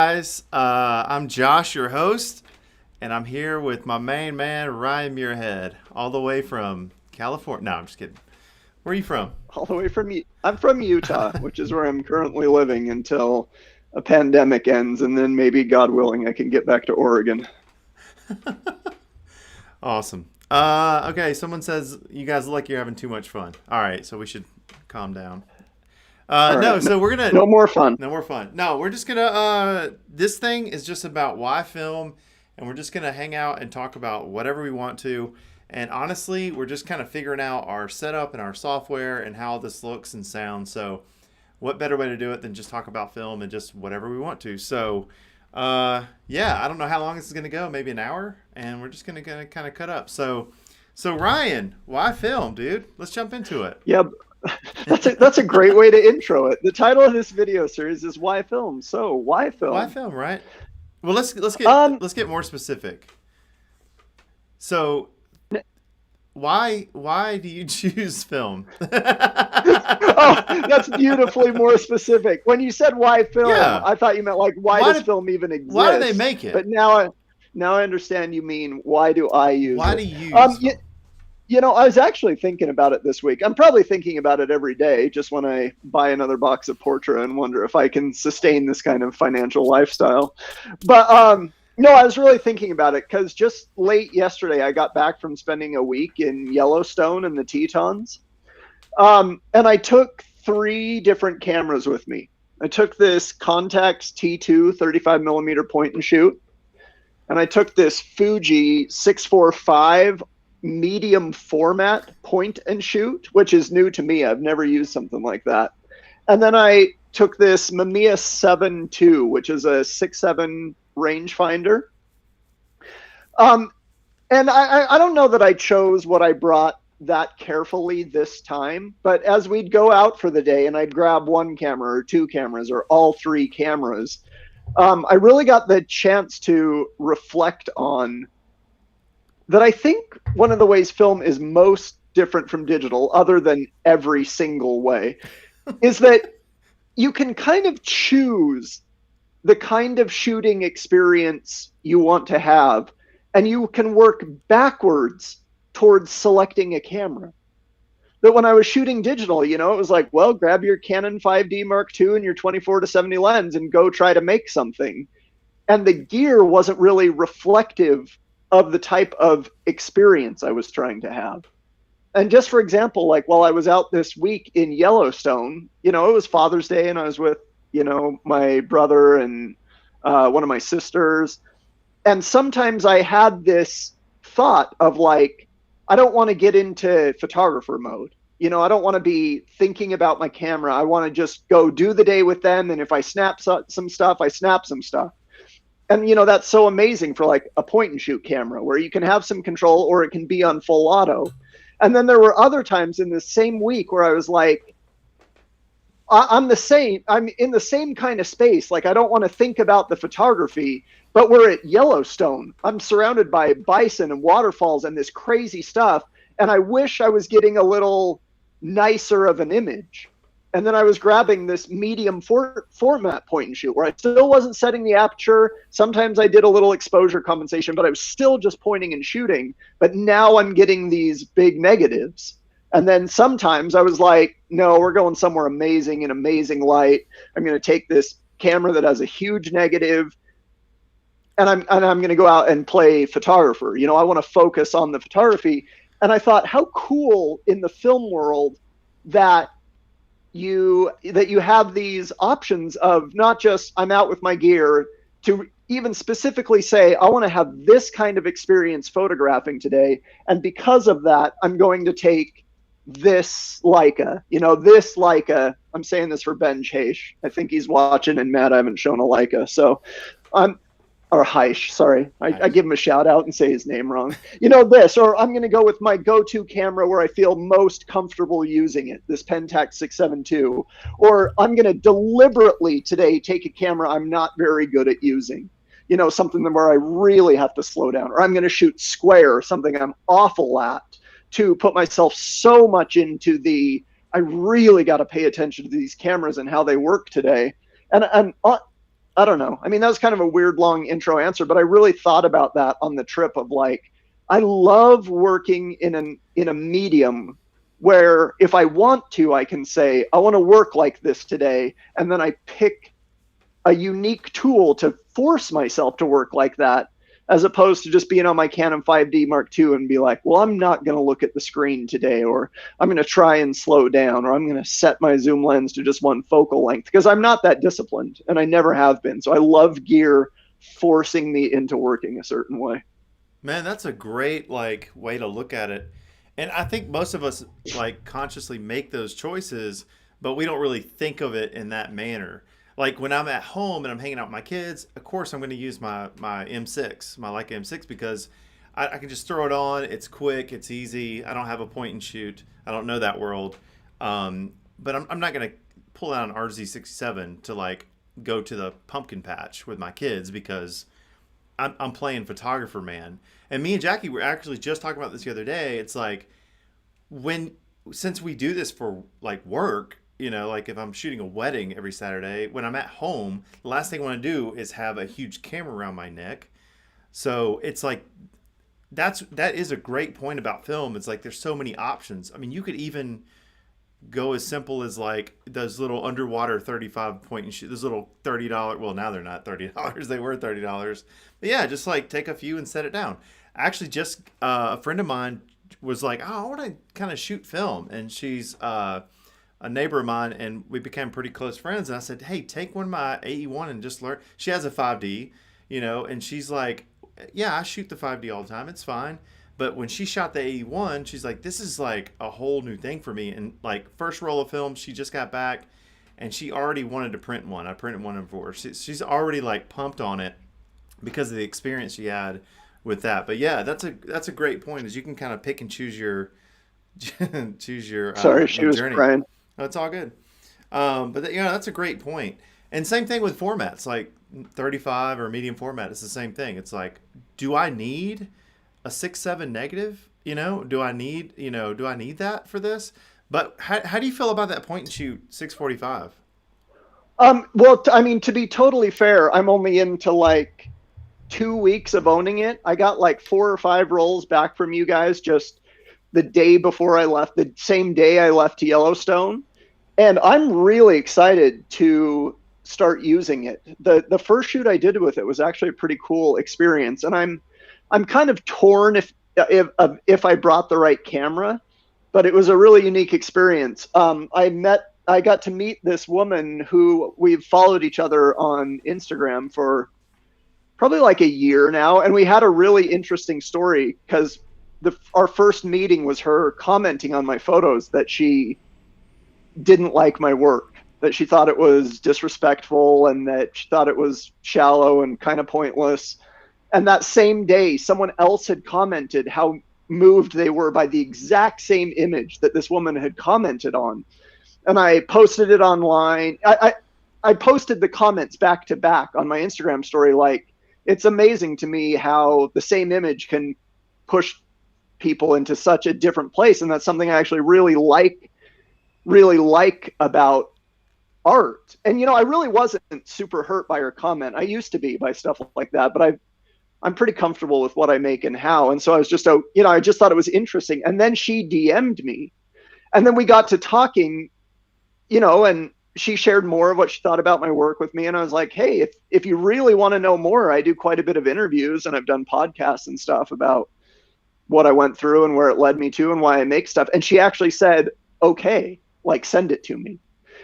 Guys, I'm Josh, your host, and I'm here with my main man, Ryan Muirhead, all the way from California. No, I'm just kidding. Where are you from? All the way from I'm from Utah, which is where I'm currently living until a pandemic ends, and then maybe God willing, I can get back to Oregon. Awesome. Okay, someone says you guys look like you're having too much fun. All right, so we should calm down. All No, right, no, so we're gonna no more fun. no more fun. No, we're just gonna. This thing is just about why film, and we're just gonna hang out and talk about whatever we want to. And honestly, we're just kind of figuring out our setup and our software and how this looks and sounds. So, what better way to do it than just talk about film and just whatever we want to? So, yeah, I don't know how long this is gonna go. Maybe an hour, and we're just gonna kind of cut up. So Ryan, why film, dude? Let's jump into it. Yeah, that's a great way to intro it. The title of this video series is Why Film. So why Why film? film, right? Well, let's get Um, let's get more specific. So, why do you choose film? oh, that's beautifully more specific. When you said why film, Yeah. I thought you meant like why Why does do film even why do they exist? make it? But now I understand you mean why do I use Why it? do you Um, use you, film? I was actually thinking about it this week. I'm probably thinking about it every day, just when I buy another box of Portra and wonder if I can sustain this kind of financial lifestyle. But no, I was really thinking about it because just late yesterday, I got back from spending a week in Yellowstone and the Tetons. And I took three different cameras with me. I took this Contax T2 35 millimeter point and shoot, and I took this Fuji 645 medium format point and shoot, which is new to me. I've never used something like that. And then I took this Mamiya 7 II, which is a 6.7 rangefinder. Um, and I don't know that I chose what I brought that carefully this time, but as we'd go out for the day and I'd grab one camera or two cameras or all three cameras, I really got the chance to reflect on that. I think one of the ways film is most different from digital, other than every single way, is that you can kind of choose the kind of shooting experience you want to have, and you can work backwards towards selecting a camera. That when I was shooting digital, it was like, well, grab your Canon 5D Mark II and your 24 to 70 lens and go try to make something. And the gear wasn't really reflective of the type of experience I was trying to have. And just for example, like while I was out this week in Yellowstone, it was Father's Day and I was with, my brother and one of my sisters. And sometimes I had this thought of like, I don't want to get into photographer mode. I don't want to be thinking about my camera. I want to just go do the day with them. And if I snap some stuff, I snap some stuff. And that's so amazing for like a point and shoot camera where you can have some control or it can be on full auto. And then there were other times in the same week where I was like, I'm in the same kind of space. Like, I don't want to think about the photography, but we're at Yellowstone. I'm surrounded by bison and waterfalls and this crazy stuff. And I wish I was getting a little nicer of an image. And then I was grabbing this medium format point and shoot where I still wasn't setting the aperture. Sometimes I did a little exposure compensation, but I was still just pointing and shooting. But now I'm getting these big negatives. And then sometimes I was like, no, we're going somewhere amazing in amazing light. I'm going to take this camera that has a huge negative, and I'm going to go out and play photographer. I want to focus on the photography. And I thought, how cool in the film world that you have these options of not just I'm out with my gear, to even specifically say I want to have this kind of experience photographing today, and because of that I'm going to take this Leica. This Leica, I'm saying this for Ben Chase. I think he's watching and mad I haven't shown a Leica. So I'm or Heish, sorry. I give him a shout out and say his name wrong. This, or I'm going to go with my go-to camera where I feel most comfortable using it, this Pentax 672. Or I'm going to deliberately today take a camera I'm not very good at using. Something where I really have to slow down. Or I'm going to shoot square, something I'm awful at, to put myself so much into I really got to pay attention to these cameras and how they work today. And I don't know. I mean, that was kind of a weird long intro answer, but I really thought about that on the trip of like, I love working in a medium where if I want to, I can say, I want to work like this today. And then I pick a unique tool to force myself to work like that, as opposed to just being on my Canon 5D Mark II and be like, well, I'm not going to look at the screen today, or I'm going to try and slow down, or I'm going to set my zoom lens to just one focal length, because I'm not that disciplined and I never have been. So I love gear forcing me into working a certain way. Man, that's a great like way to look at it. And I think most of us like consciously make those choices, but we don't really think of it in that manner. Like when I'm at home and I'm hanging out with my kids, of course I'm going to use my M6, my Leica M6, because I can just throw it on. It's quick, it's easy. I don't have a point and shoot. I don't know that world. But I'm not going to pull out an RZ67 to like go to the pumpkin patch with my kids because I'm playing photographer, man. And me and Jackie were actually just talking about this the other day. It's like when since we do this for like work, you know, like if I'm shooting a wedding every Saturday, when I'm at home, the last thing I want to do is have a huge camera around my neck. So it's like that is a great point about film. It's like there's so many options. I mean, you could even go as simple as like those little underwater 35 point and shoot, those little $30, well now they're not $30, they were $30, but yeah, just like take a few and set it down. Actually, just a friend of mine was like, oh, I want to kind of shoot film, and she's a neighbor of mine, and we became pretty close friends. And I said, hey, take one of my AE1 and just learn. She has a 5D, you know, and she's like, yeah, I shoot the 5D all the time, it's fine. But when she shot the AE1, she's like, this is like a whole new thing for me. And like first roll of film, she just got back and she already wanted to print one. I printed one for her. She's already like pumped on it because of the experience she had with that. But yeah, that's a great point, is you can kind of pick and choose your choose your Sorry, she was journey. crying. No, it's all good. But yeah, that's a great point. And same thing with formats, like 35 or medium format. It's the same thing. It's like, do I need a 6.7 negative? You know, do I need that for this? But how do you feel about that point and shoot 645? Well, I mean, to be totally fair, I'm only into like 2 weeks of owning it. I got like 4 or 5 rolls back from you guys just the day before I left, the same day I left to Yellowstone. And I'm really excited to start using it. The first shoot I did with it was actually a pretty cool experience. And I'm kind of torn if I brought the right camera, but it was a really unique experience. I got to meet this woman who we've followed each other on Instagram for probably like a year now. And we had a really interesting story because our first meeting was her commenting on my photos that she didn't like my work, that she thought it was disrespectful and that she thought it was shallow and kind of pointless. And that same day, someone else had commented how moved they were by the exact same image that this woman had commented on. And I posted it online. I posted the comments back to back on my Instagram story. Like, it's amazing to me how the same image can push people into such a different place. And that's something I actually really like about art. And, you know, I really wasn't super hurt by her comment. I used to be by stuff like that, but I'm pretty comfortable with what I make and how. And so I was just, I just thought it was interesting. And then she DM'd me, and then we got to talking, and she shared more of what she thought about my work with me. And I was like, hey, if you really want to know more, I do quite a bit of interviews and I've done podcasts and stuff about what I went through and where it led me to and why I make stuff. And she actually said, okay, like send it to me.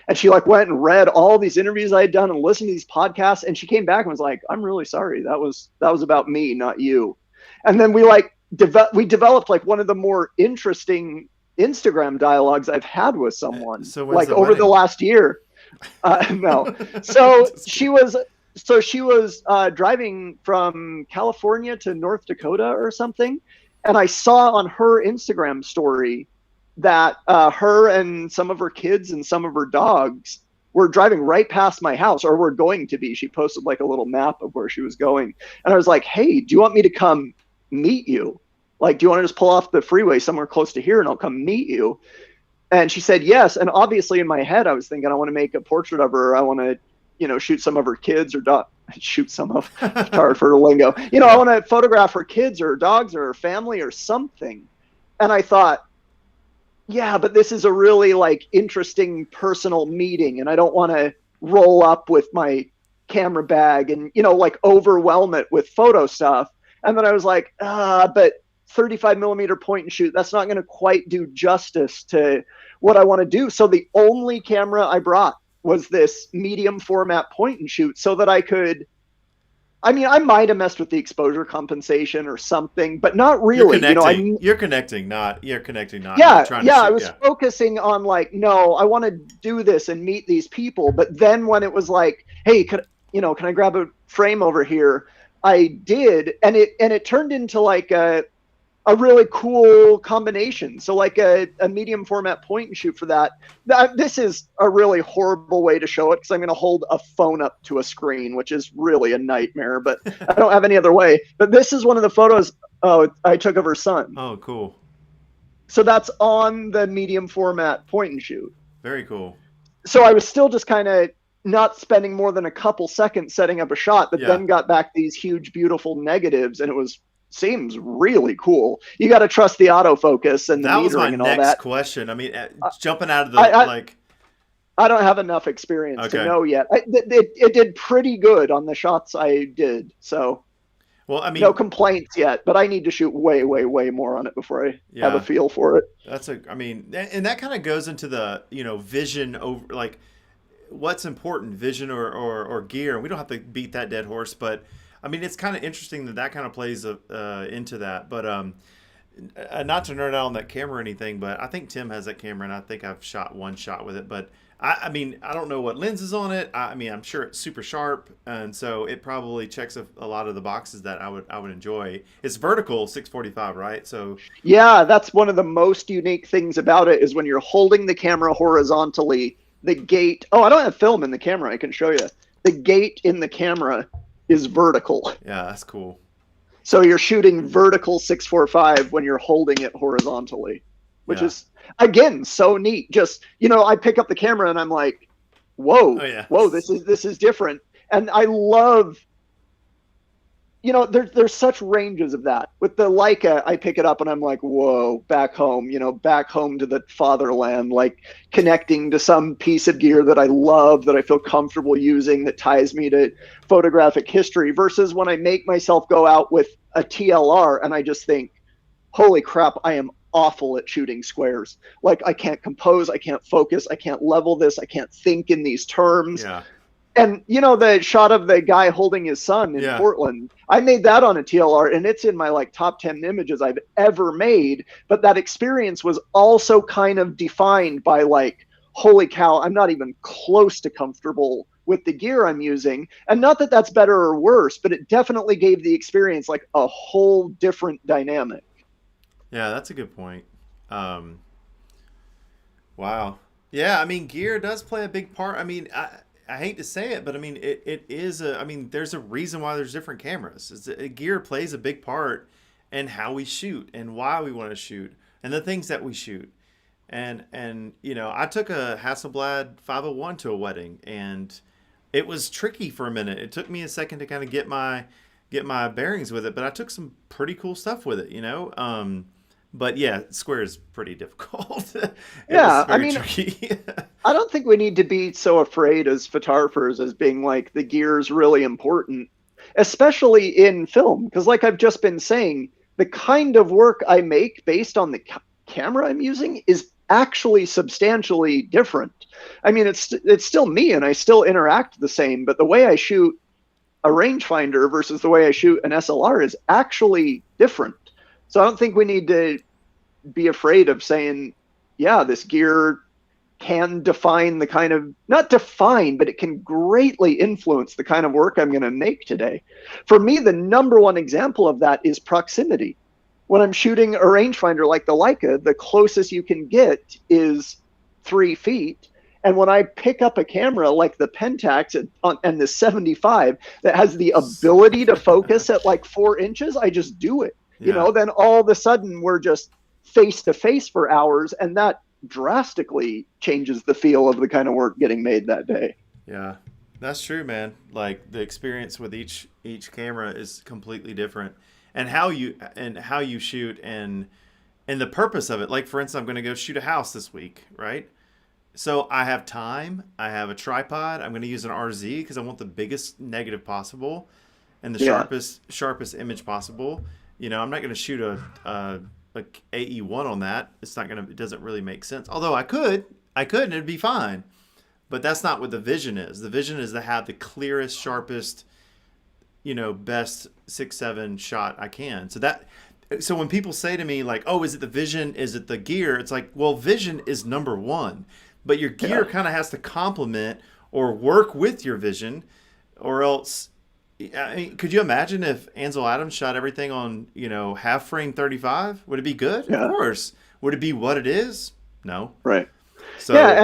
And she like went and read all these interviews I had done and listened to these podcasts. And she came back and was like, I'm really sorry. That was about me, not you. And then we developed like one of the more interesting Instagram dialogues I've had with someone, so like over the last year. No. So she was driving from California to North Dakota or something. And I saw on her Instagram story that her and some of her kids and some of her dogs were driving right past my house, or were going to be. She posted like a little map of where she was going. And I was like, hey, do you want me to come meet you? Like, do you want to just pull off the freeway somewhere close to here and I'll come meet you? And she said yes. And obviously in my head, I was thinking, I want to make a portrait of her. I want to shoot some of her kids or shoot some of photographer lingo. I want to photograph her kids or her dogs or her family or something. And I thought, yeah, but this is a really like interesting personal meeting, and I don't want to roll up with my camera bag and like overwhelm it with photo stuff. And then I was like, but 35 millimeter point and shoot, that's not going to quite do justice to what I want to do. So the only camera I brought was this medium format point and shoot, so that I could, I might have messed with the exposure compensation or something, but not really. You're connecting, not Yeah, trying to shoot. I was focusing on like, no, I want to do this and meet these people. But then when it was like, hey, can I grab a frame over here? I did, and it turned into like a really cool combination. So like a medium format point and shoot for that. This is a really horrible way to show it, because I'm going to hold a phone up to a screen, which is really a nightmare, but I don't have any other way. But this is one of the photos I took of her son. Oh, cool. So that's on the medium format point and shoot. Very cool. So I was still just kind of not spending more than a couple seconds setting up a shot, but then got back these huge, beautiful negatives, and it seems really cool. You got to trust the autofocus and the metering and all that. That was my next question. I mean, jumping out of the I don't have enough experience to know yet. It did pretty good on the shots I did. So, well, I mean, no complaints yet, but I need to shoot way, way, way more on it before I have a feel for it. And that kind of goes into the, vision over, like, what's important, vision or gear. We don't have to beat that dead horse, but I mean, it's kind of interesting that kind of plays into that. But not to nerd out on that camera or anything, but I think Tim has that camera, and I think I've shot one shot with it. But I mean, I don't know what lens is on it. I mean, I'm sure it's super sharp, and so it probably checks a lot of the boxes that I would enjoy. It's vertical 645, right? So yeah, that's one of the most unique things about it, is when you're holding the camera horizontally, the gate. Oh, I don't have film in the camera. I can show you. The gate in the camera is vertical. Yeah, that's cool. So you're shooting vertical 645 when you're holding it horizontally, which is, again, so neat. Just, I pick up the camera and I'm like, whoa, whoa, this is different. And I love, there's such ranges of that. With the Leica, I pick it up and I'm like, whoa, back home, back home to the fatherland, like connecting to some piece of gear that I love, that I feel comfortable using, that ties me to photographic history, versus when I make myself go out with a TLR and I just think, holy crap, I am awful at shooting squares. Like, I can't compose, I can't focus, I can't level this, I can't think in these terms. Yeah. And the shot of the guy holding his son in Portland, I made that on a TLR, and it's in my like top 10 images I've ever made. But that experience was also kind of defined by like, holy cow, I'm not even close to comfortable with the gear I'm using. And not that that's better or worse, but it definitely gave the experience like a whole different dynamic. Yeah, that's a good point. Wow. Yeah, I mean, gear does play a big part. I mean, I hate to say it, but I mean, it is there's a reason why there's different cameras. Gear plays a big part in how we shoot and why we want to shoot and the things that we shoot. And I took a Hasselblad 501 to a wedding, and it was tricky for a minute. It took me a second to kind of get my bearings with it, but I took some pretty cool stuff with it, But yeah, square is pretty difficult. Yeah, tricky. I don't think we need to be so afraid as photographers as being like the gear is really important, especially in film. Because like I've just been saying, the kind of work I make based on the camera I'm using is actually substantially different. I mean, it's still me and I still interact the same, but the way I shoot a rangefinder versus the way I shoot an SLR is actually different. So I don't think we need to be afraid of saying, yeah, this gear can define the kind of, not define, but it can greatly influence the kind of work I'm going to make today. For me, the number one example of that is proximity. When I'm shooting a rangefinder like the Leica, the closest you can get is 3 feet. And when I pick up a camera like the Pentax and the 75 that has the ability to focus at like 4 inches, I just do it. Then all of a sudden we're just face to face for hours, and that drastically changes the feel of the kind of work getting made that day. Yeah. That's true, man. Like the experience with each camera is completely different, and how you shoot and the purpose of it. Like for instance, I'm going to go shoot a house this week, right? So I have time. I have a tripod. I'm going to use an RZ because I want the biggest negative possible and the Yeah. sharpest image possible. I'm not going to shoot a AE1 on that. It's not going to. It doesn't really make sense. Although I could, and it'd be fine. But that's not what the vision is. The vision is to have the clearest, sharpest, best 6.7 shot I can. So when people say to me like, "Oh, is it the vision? Is it the gear?" It's like, well, vision is number one, but your gear Yeah. kind of has to complement or work with your vision, or else. I mean, could you imagine if Ansel Adams shot everything on half frame 35? Would it be good? Of Yeah. course. Would it be what it is? No. Right. So Yeah,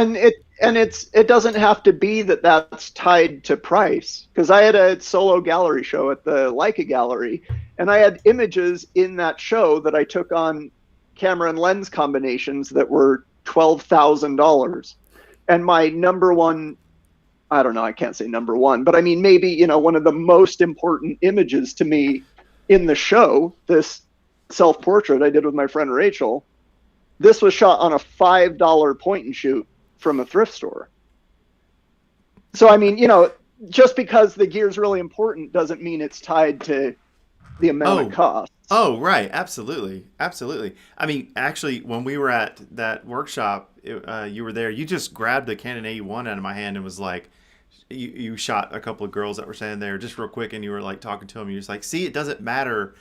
and it doesn't have to be that that's tied to price, because I had a solo gallery show at the Leica Gallery, and I had images in that show that I took on camera and lens combinations that were $12,000, and my number one, I don't know, I can't say number one, but I mean maybe one of the most important images to me in the show, this self-portrait I did with my friend Rachel. This was shot on a $5 point and shoot from a thrift store. So, I mean, just because the gear is really important doesn't mean it's tied to the amount of oh, cost. oh, right, absolutely, absolutely. I mean, actually, when we were at that workshop, you were there. You just grabbed the Canon A1 out of my hand and was like, you shot a couple of girls that were standing there just real quick, and you were like talking to them. You're just like, see, it doesn't matter.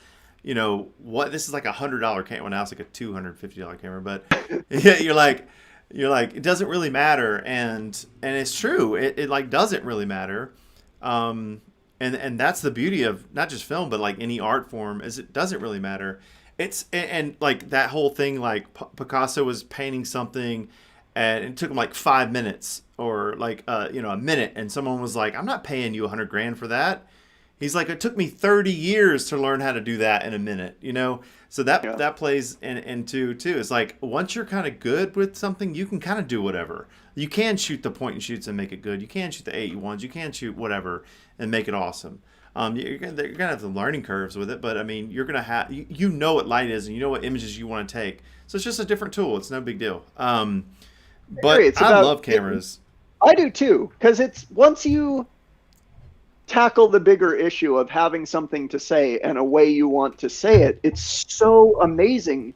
What this is like $100 camera. Well, now it's like a $250 camera, but yeah, you're like it doesn't really matter, and it's true. It like doesn't really matter. And that's the beauty of not just film but like any art form, is it doesn't really matter. It's and like that whole thing, like Picasso was painting something and it took him like 5 minutes or like a minute, and someone was like, I'm not paying you 100 grand for that. He's like, it took me 30 years to learn how to do that in a minute. So that Yeah. that plays into too. It's like once you're kind of good with something, you can kind of do whatever. You can shoot the point and shoots and make it good. You can shoot the AE1s. You can shoot whatever and make it awesome. You're gonna have the learning curves with it, but I mean, you're gonna have you know what light is and you know what images you want to take. So it's just a different tool. It's no big deal. Agree. But It's I about, love cameras. I do too, because it's once you tackle the bigger issue of having something to say and a way you want to say it, it's so amazing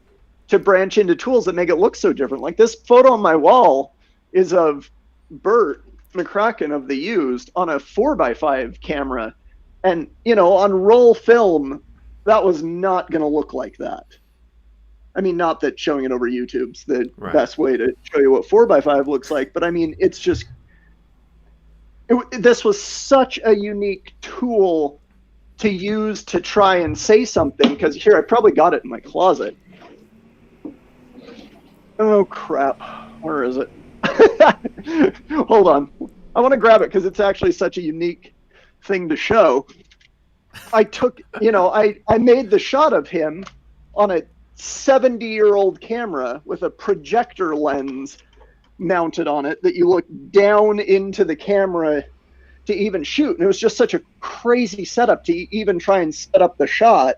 to branch into tools that make it look so different. Like this photo on my wall is of Bert McCracken of the Used on a 4x5 camera. And, on roll film, that was not going to look like that. I mean, not that showing it over YouTube's the Right. best way to show you what 4x5 looks like, but I mean, it's just, this was such a unique tool to use to try and say something, because here, I probably got it in my closet. Oh, crap. Where is it? Hold on. I want to grab it because it's actually such a unique thing to show. I took, I made the shot of him on a 70-year-old camera with a projector lens mounted on it that you look down into the camera to even shoot. And it was just such a crazy setup to even try and set up the shot.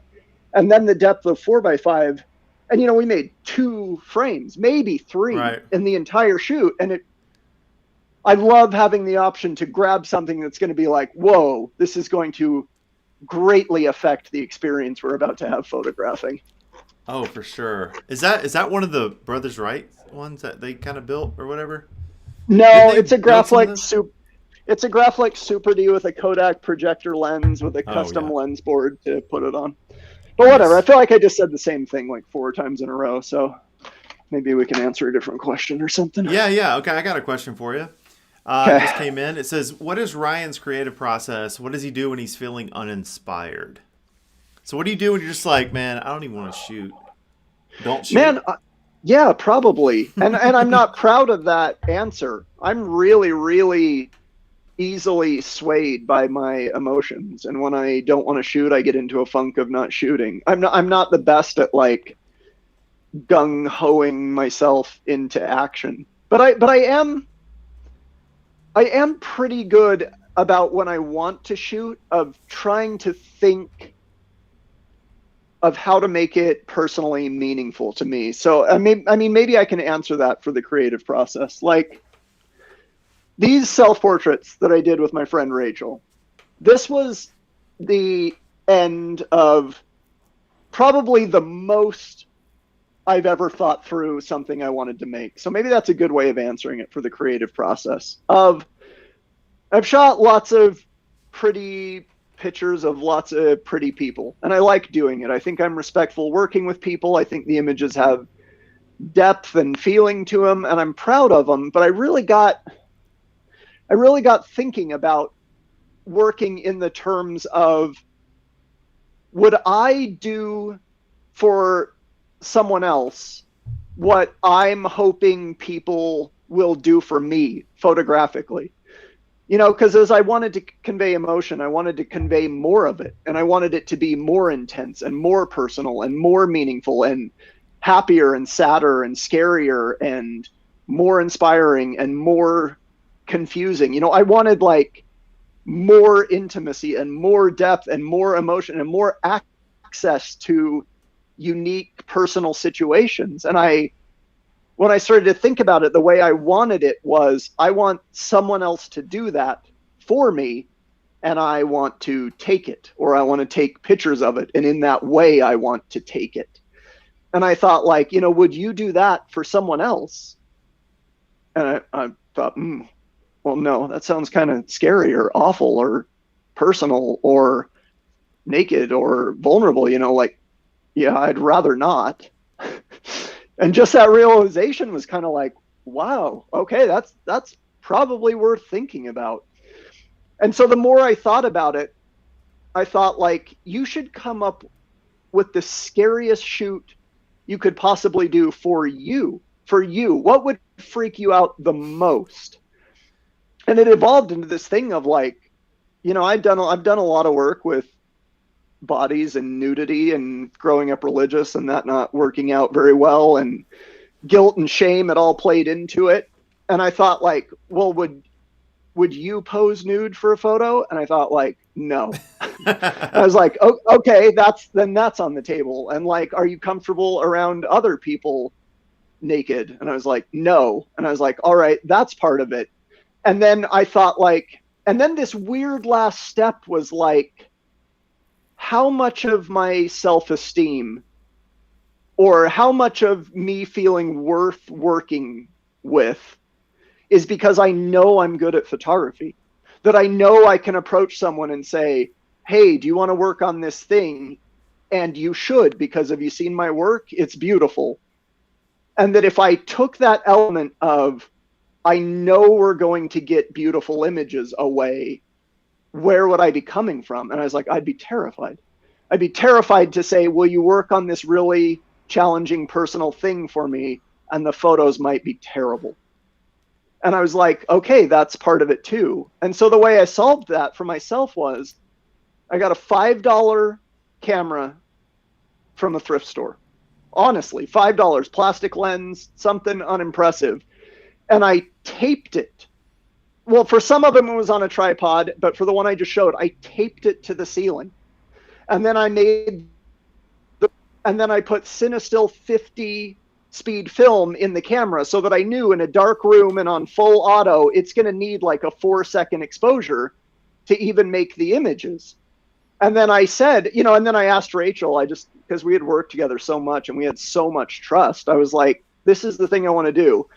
And then the depth of 4x5. And, we made 2 frames, maybe 3 Right. in the entire shoot. And I love having the option to grab something that's going to be like, whoa, this is going to greatly affect the experience we're about to have photographing. Oh, for sure. Is that one of the Brothers Wright ones that they kind of built or whatever? No, Didn't they it's a build some of Graphic those? It's a Graphic Super D with a Kodak projector lens with a Oh, custom yeah. lens board to put it on. But whatever, I Nice. feel like I just said the same thing like 4 times in a row, so maybe we can answer a different question or something. Yeah, yeah. Okay, I got a question for you. It just Okay. came in. It says, "What is Ryan's creative process? What does he do when he's feeling uninspired?" So, what do you do when you're just like, man, I don't even want to shoot? Don't shoot. Man, yeah, probably. And I'm not proud of that answer. I'm really, really easily swayed by my emotions. And when I don't want to shoot, I get into a funk of not shooting. I'm not the best at like gung-hoing myself into action. But I am pretty good about when I want to shoot, of trying to think of how to make it personally meaningful to me. So I mean, maybe I can answer that for the creative process. Like these self-portraits that I did with my friend Rachel, this was the end of probably the most I've ever thought through something I wanted to make. So maybe that's a good way of answering it for the creative process. I've shot lots of pretty pictures of lots of pretty people, and I like doing it. I think I'm respectful working with people. I think the images have depth and feeling to them, and I'm proud of them. But I really got thinking about working in the terms of, would I do for someone else what I'm hoping people will do for me photographically? You know, because as I wanted to convey emotion, I wanted to convey more of it. And I wanted it to be more intense and more personal and more meaningful and happier and sadder and scarier and more inspiring and more confusing. You know, I wanted like more intimacy and more depth and more emotion and more access to unique personal situations. And when I started to think about it, the way I wanted it was, I want someone else to do that for me, and I want to take it, or I want to take pictures of it, and in that way I want to take it. And I thought, like, you know, would you do that for someone else? And I thought, well, no, that sounds kind of scary or awful or personal or naked or vulnerable, you know, like, yeah, I'd rather not. And just that realization was kind of like, wow, okay, that's probably worth thinking about. And so the more I thought about it, I thought, like, you should come up with the scariest shoot you could possibly do for you. For you, what would freak you out the most? And it evolved into this thing of, like, you know, I've done a lot of work with bodies and nudity and growing up religious and that not working out very well, and guilt and shame, it all played into it. And I thought, like, well, would you pose nude for a photo? And I thought, like, no. I was like, oh, okay, that's on the table. And like, are you comfortable around other people naked? And I was like, no. And I was like, all right, that's part of it. And then I thought, like, and then this weird last step was like, how much of my self-esteem, or how much of me feeling worth working with, is because I know I'm good at photography, that I know I can approach someone and say, hey, do you want to work on this thing? And you should, because have you seen my work? It's beautiful. And that if I took that element of, I know we're going to get beautiful images away, where would I be coming from? And I was like, I'd be terrified. I'd be terrified to say, will you work on this really challenging personal thing for me? And the photos might be terrible. And I was like, okay, that's part of it too. And so the way I solved that for myself was, I got a $5 camera from a thrift store. Honestly, $5, plastic lens, something unimpressive. And I taped it. Well, for some of them it was on a tripod, but for the one I just showed, I taped it to the ceiling. And then I put Cinestill 50 speed film in the camera, so that I knew in a dark room and on full auto, it's going to need like a 4-second exposure to even make the images. And then I said, you know, and then I asked Rachel, because we had worked together so much and we had so much trust, I was like, this is the thing I want to do.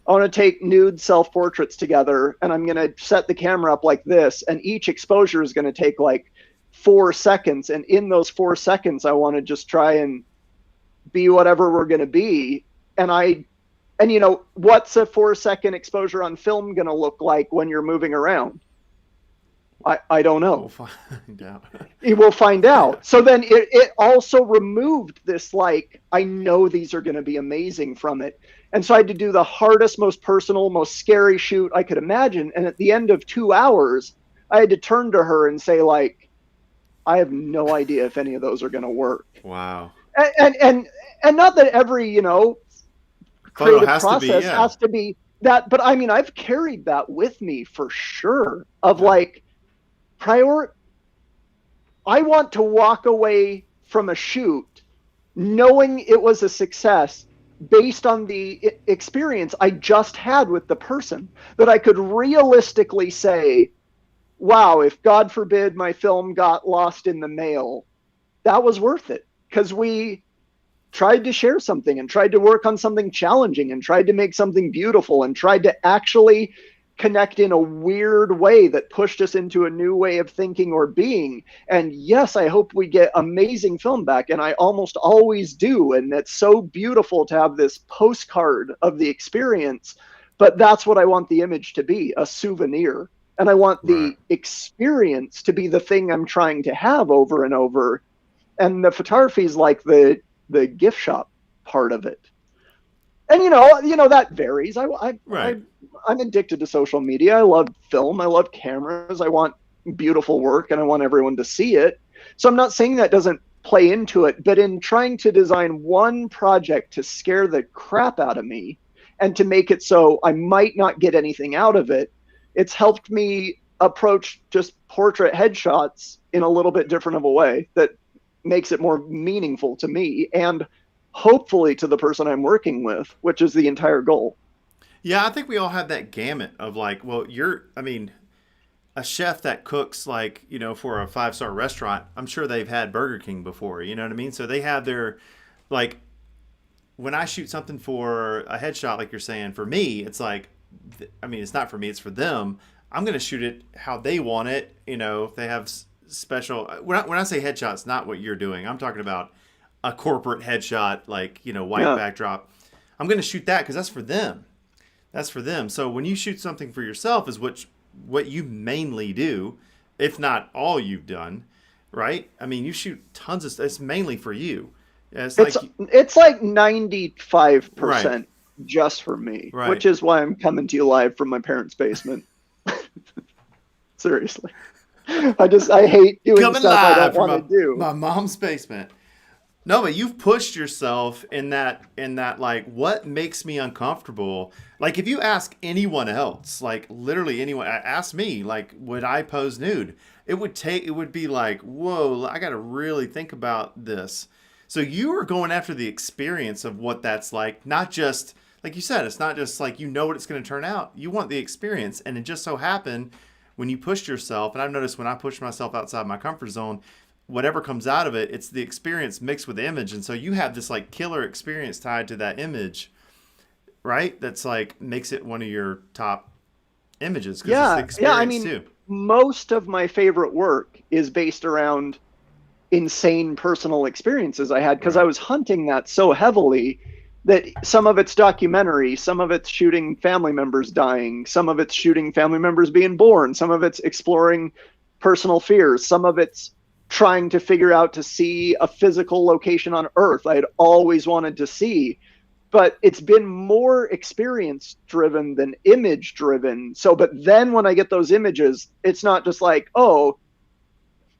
I want to take nude self-portraits together, and I'm going to set the camera up like this, and each exposure is going to take like 4 seconds. And in those 4 seconds, I want to just try and be whatever we're going to be. And you know, what's a 4-second exposure on film going to look like when you're moving around? I don't know. We'll find out. We'll find out. So then it also removed this, like, I know these are going to be amazing from it. And so I had to do the hardest, most personal, most scary shoot I could imagine. And at the end of 2 hours, I had to turn to her and say, like, I have no idea if any of those are going to work. Wow. And not that every, you know, creative process has to be that, but I mean, I've carried that with me for sure, of like, prior I want to walk away from a shoot knowing it was a success based on the experience I just had with the person, that I could realistically say, wow, if God forbid my film got lost in the mail, that was worth it, because we tried to share something and tried to work on something challenging and tried to make something beautiful and tried to actually connect in a weird way that pushed us into a new way of thinking or being. And yes, I hope we get amazing film back, and I almost always do. And it's so beautiful to have this postcard of the experience, but that's what I want the image to be, a souvenir. And I want the experience to be the thing I'm trying to have over and over. And the photography is like the gift shop part of it. And that varies. I'm addicted to social media. I love film. I love cameras. I want beautiful work, and I want everyone to see it. So I'm not saying that doesn't play into it, but in trying to design one project to scare the crap out of me and to make it so I might not get anything out of it, it's helped me approach just portrait headshots in a little bit different of a way that makes it more meaningful to me and hopefully to the person I'm working with, which is the entire goal. Yeah, I think we all have that gamut of like, well, a chef that cooks like, for a 5-star restaurant, I'm sure they've had Burger King before, you know what I mean? So they have their, like, when I shoot something for a headshot, like you're saying, for me, it's like, it's not for me, it's for them. I'm going to shoot it how they want it. If they have special, when I say headshots, not what you're doing. I'm talking about a corporate headshot, like, white backdrop. I'm going to shoot that because that's for them. That's for them. So when you shoot something for yourself is what you mainly do, if not all you've done, right? You shoot tons of stuff. It's mainly for you. It's like 95% just for me, which is why I'm coming to you live from my parents' basement. Seriously. I hate doing coming stuff I don't from want to do. My mom's basement. No, but you've pushed yourself in that like, what makes me uncomfortable? Like, if you ask anyone else, like literally anyone, ask me, like, would I pose nude? It would be like, whoa, I got to really think about this. So you are going after the experience of what that's like, not just, like you said, it's not just like, what it's going to turn out. You want the experience. And it just so happened when you pushed yourself, and I've noticed when I push myself outside my comfort zone, whatever comes out of it, it's the experience mixed with the image. And so you have this like killer experience tied to that image, right? That's like makes it one of your top images. It's the experience too. Most of my favorite work is based around insane personal experiences I had, because I was hunting that so heavily that some of it's documentary, some of it's shooting family members dying, some of it's shooting family members being born, some of it's exploring personal fears, some of it's trying to figure out to see a physical location on Earth I had always wanted to see. But it's been more experience driven than image driven. So, but then when I get those images, it's not just like, oh,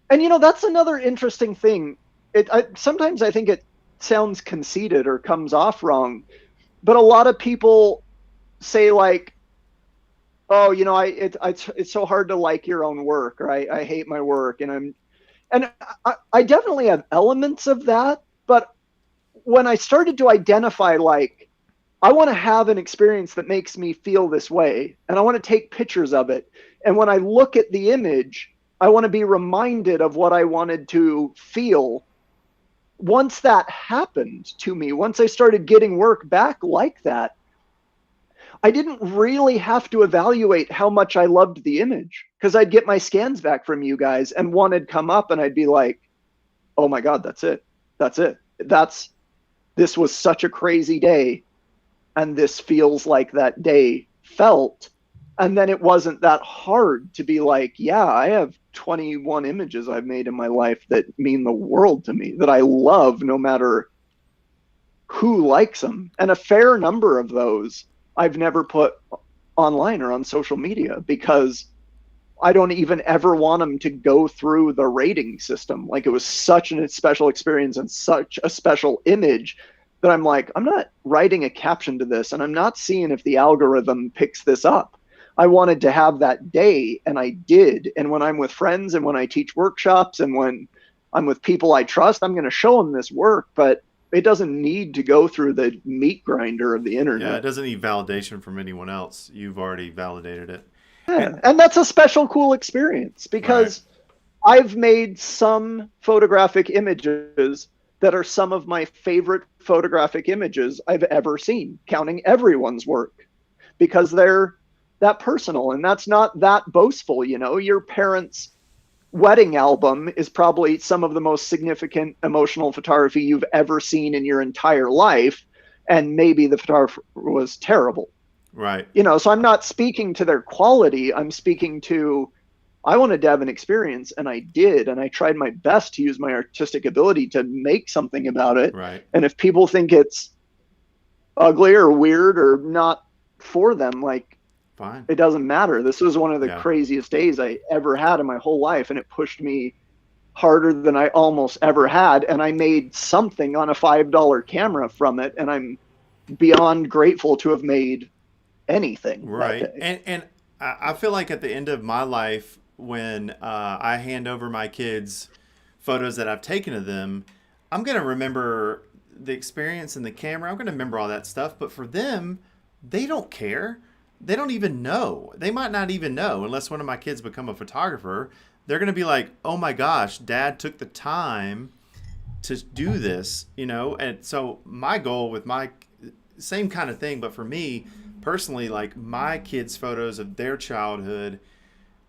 and that's another interesting thing. Sometimes I think it sounds conceited or comes off wrong, but a lot of people say like, oh, it's so hard to like your own work, or I hate my work, and I definitely have elements of that. But when I started to identify, like, I want to have an experience that makes me feel this way, and I want to take pictures of it. And when I look at the image, I want to be reminded of what I wanted to feel. Once that happened to me, once I started getting work back like that, I didn't really have to evaluate how much I loved the image, because I'd get my scans back from you guys and one had come up and I'd be like, oh my God, that's it. This was such a crazy day. And this feels like that day felt. And then it wasn't that hard to be like, yeah, I have 21 images I've made in my life that mean the world to me, that I love no matter who likes them. And a fair number of those I've never put online or on social media, because I don't even ever want them to go through the rating system. Like, it was such a special experience and such a special image that I'm like, I'm not writing a caption to this, and I'm not seeing if the algorithm picks this up. I wanted to have that day, and I did. And when I'm with friends and when I teach workshops and when I'm with people I trust, I'm going to show them this work, but it doesn't need to go through the meat grinder of the Yeah, it internet. doesn't need validation from anyone else. You've already validated it. And, Yeah. And that's a special, cool experience right. because I've made some photographic images that are some of my favorite photographic images I've ever seen, counting everyone's work, because they're that personal and that's not that boastful. Your parents' wedding album is probably some of the most significant emotional photography you've ever seen in your entire life. And maybe the photographer was terrible. Right. So I'm not speaking to their quality. I'm speaking to, I wanted to have an experience and I did. And I tried my best to use my artistic ability to make something about it. Right. And if people think it's ugly or weird or not for them, like, Fine. it doesn't matter. This was one of the Yeah. craziest days I ever had in my whole life. And it pushed me harder than I almost ever had. And I made something on a $5 camera from it. And I'm beyond grateful to have made anything that Right. day. And I feel like at the end of my life, when I hand over my kids photos that I've taken of them, I'm going to remember the experience and the camera. I'm going to remember all that stuff. But for them, they don't care. They don't even know. They might not even know unless one of my kids become a photographer. They're going to be like, oh my gosh, dad took the time to do this, And so my goal with my same kind of thing, but for me personally, like my kids' photos of their childhood,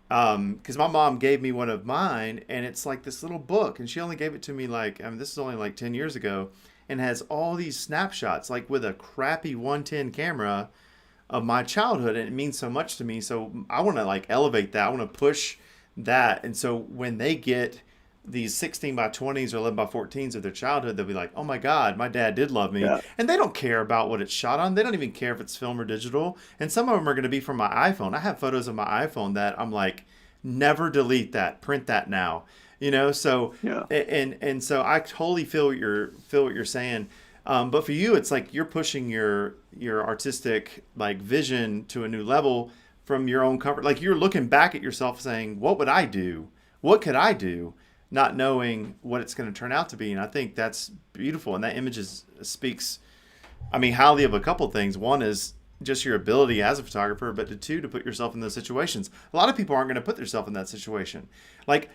because my mom gave me one of mine, and it's like this little book, and she only gave it to me like, this is only like 10 years ago, and has all these snapshots, like with a crappy 110 camera of my childhood, and it means so much to me. So I want to like elevate that. I want to push that, and so when they get these 16 by 20s or 11 by 14s of their childhood, they'll be like, oh my God, my dad did love me. Yeah. And they don't care about what it's shot on. They don't even care if it's film or digital. And some of them are going to be from my iPhone. I have photos of my iPhone that I'm like, never delete that, print that now. So Yeah. and so I totally feel what you're saying. But for you, it's like you're pushing your artistic like vision to a new level from your own comfort. Like you're looking back at yourself saying, what would I do? What could I do? Not knowing what it's going to turn out to be. And I think that's beautiful. And that image speaks, highly of a couple things. One is just your ability as a photographer, but two, to put yourself in those situations. A lot of people aren't going to put themselves in that situation. Like,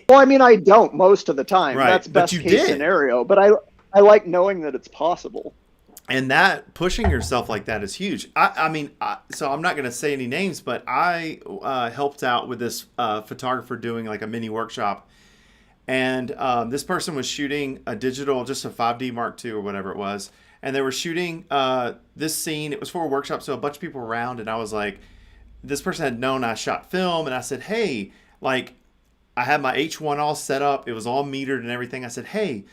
Well, I don't most of the time. Right, That's but best you case did. scenario. But I like knowing that it's possible. And that pushing yourself like that is huge. So I'm not going to say any names, but I helped out with this photographer doing like a mini workshop. And this person was shooting a digital, just a 5D Mark II or whatever it was. And they were shooting this scene. It was for a workshop, so a bunch of people were around. And I was like, this person had known I shot film. And I said, hey, like, I had my H1 all set up. It was all metered and everything. I said, hey,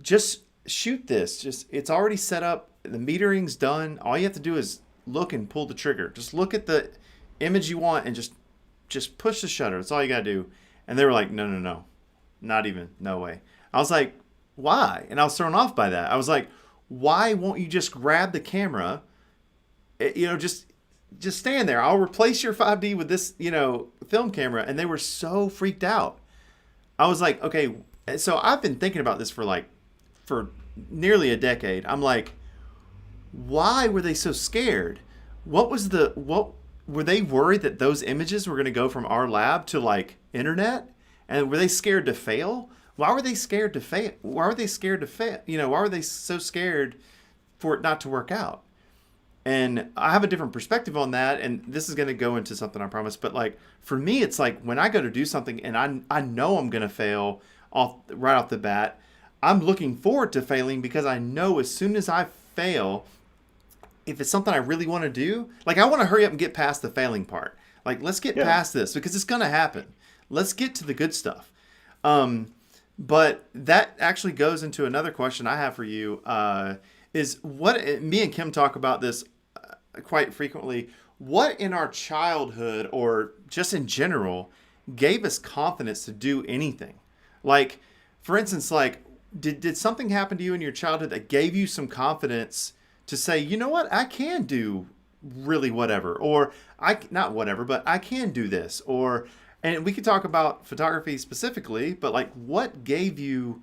just shoot this. It's already set up. The metering's done. All you have to do is look and pull the trigger. Just look at the image you want and just push the shutter. That's all you got to do. And they were like, no. Not even, no way. I was like, why? And I was thrown off by that. I was like, why won't you just grab the camera? Just stand there. I'll replace your 5D with this, film camera. And they were so freaked out. I was like, okay. So I've been thinking about this for nearly a decade. I'm like, why were they so scared? What were they worried that those images were going to go from our lab to like internet? And were they scared to fail? Why were they scared to fail? Why were they scared to fail? Why were they so scared for it not to work out? And I have a different perspective on that. And this is going to go into something, I promise. But like for me, it's like when I go to do something and I know I'm going to fail right off the bat, I'm looking forward to failing because I know as soon as I fail, if it's something I really want to do, like I want to hurry up and get past the failing part. Like let's get past this because it's going to happen. Let's get to the good stuff. But that actually goes into another question I have for you. Is what me and Kim talk about this quite frequently. What in our childhood or just in general gave us confidence to do anything? Like, for instance, like did something happen to you in your childhood that gave you some confidence to say, you know what, I can do really whatever, or I not whatever, but I can do this, or and we could talk about photography specifically, but like what gave you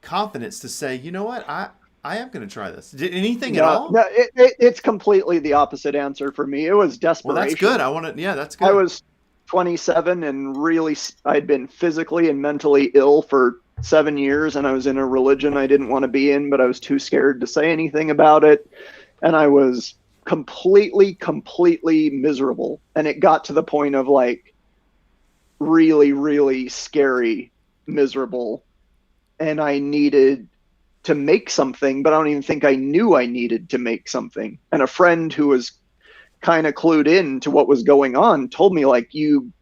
confidence to say, you know what, I am going to try this? Did anything at No, all? no, it's completely the opposite answer for me. It was Well, that's good. desperation. I want to. Yeah, that's I good. was 27 and really, I'd been physically and mentally ill for 7 years, and I was in a religion I didn't want to be in, but I was too scared to say anything about it. And I was completely miserable. And it got to the point of like really, really scary, miserable. And I needed to make something, but I don't even think I knew I needed to make something. And a friend who was kind of clued in to what was going on told me like, you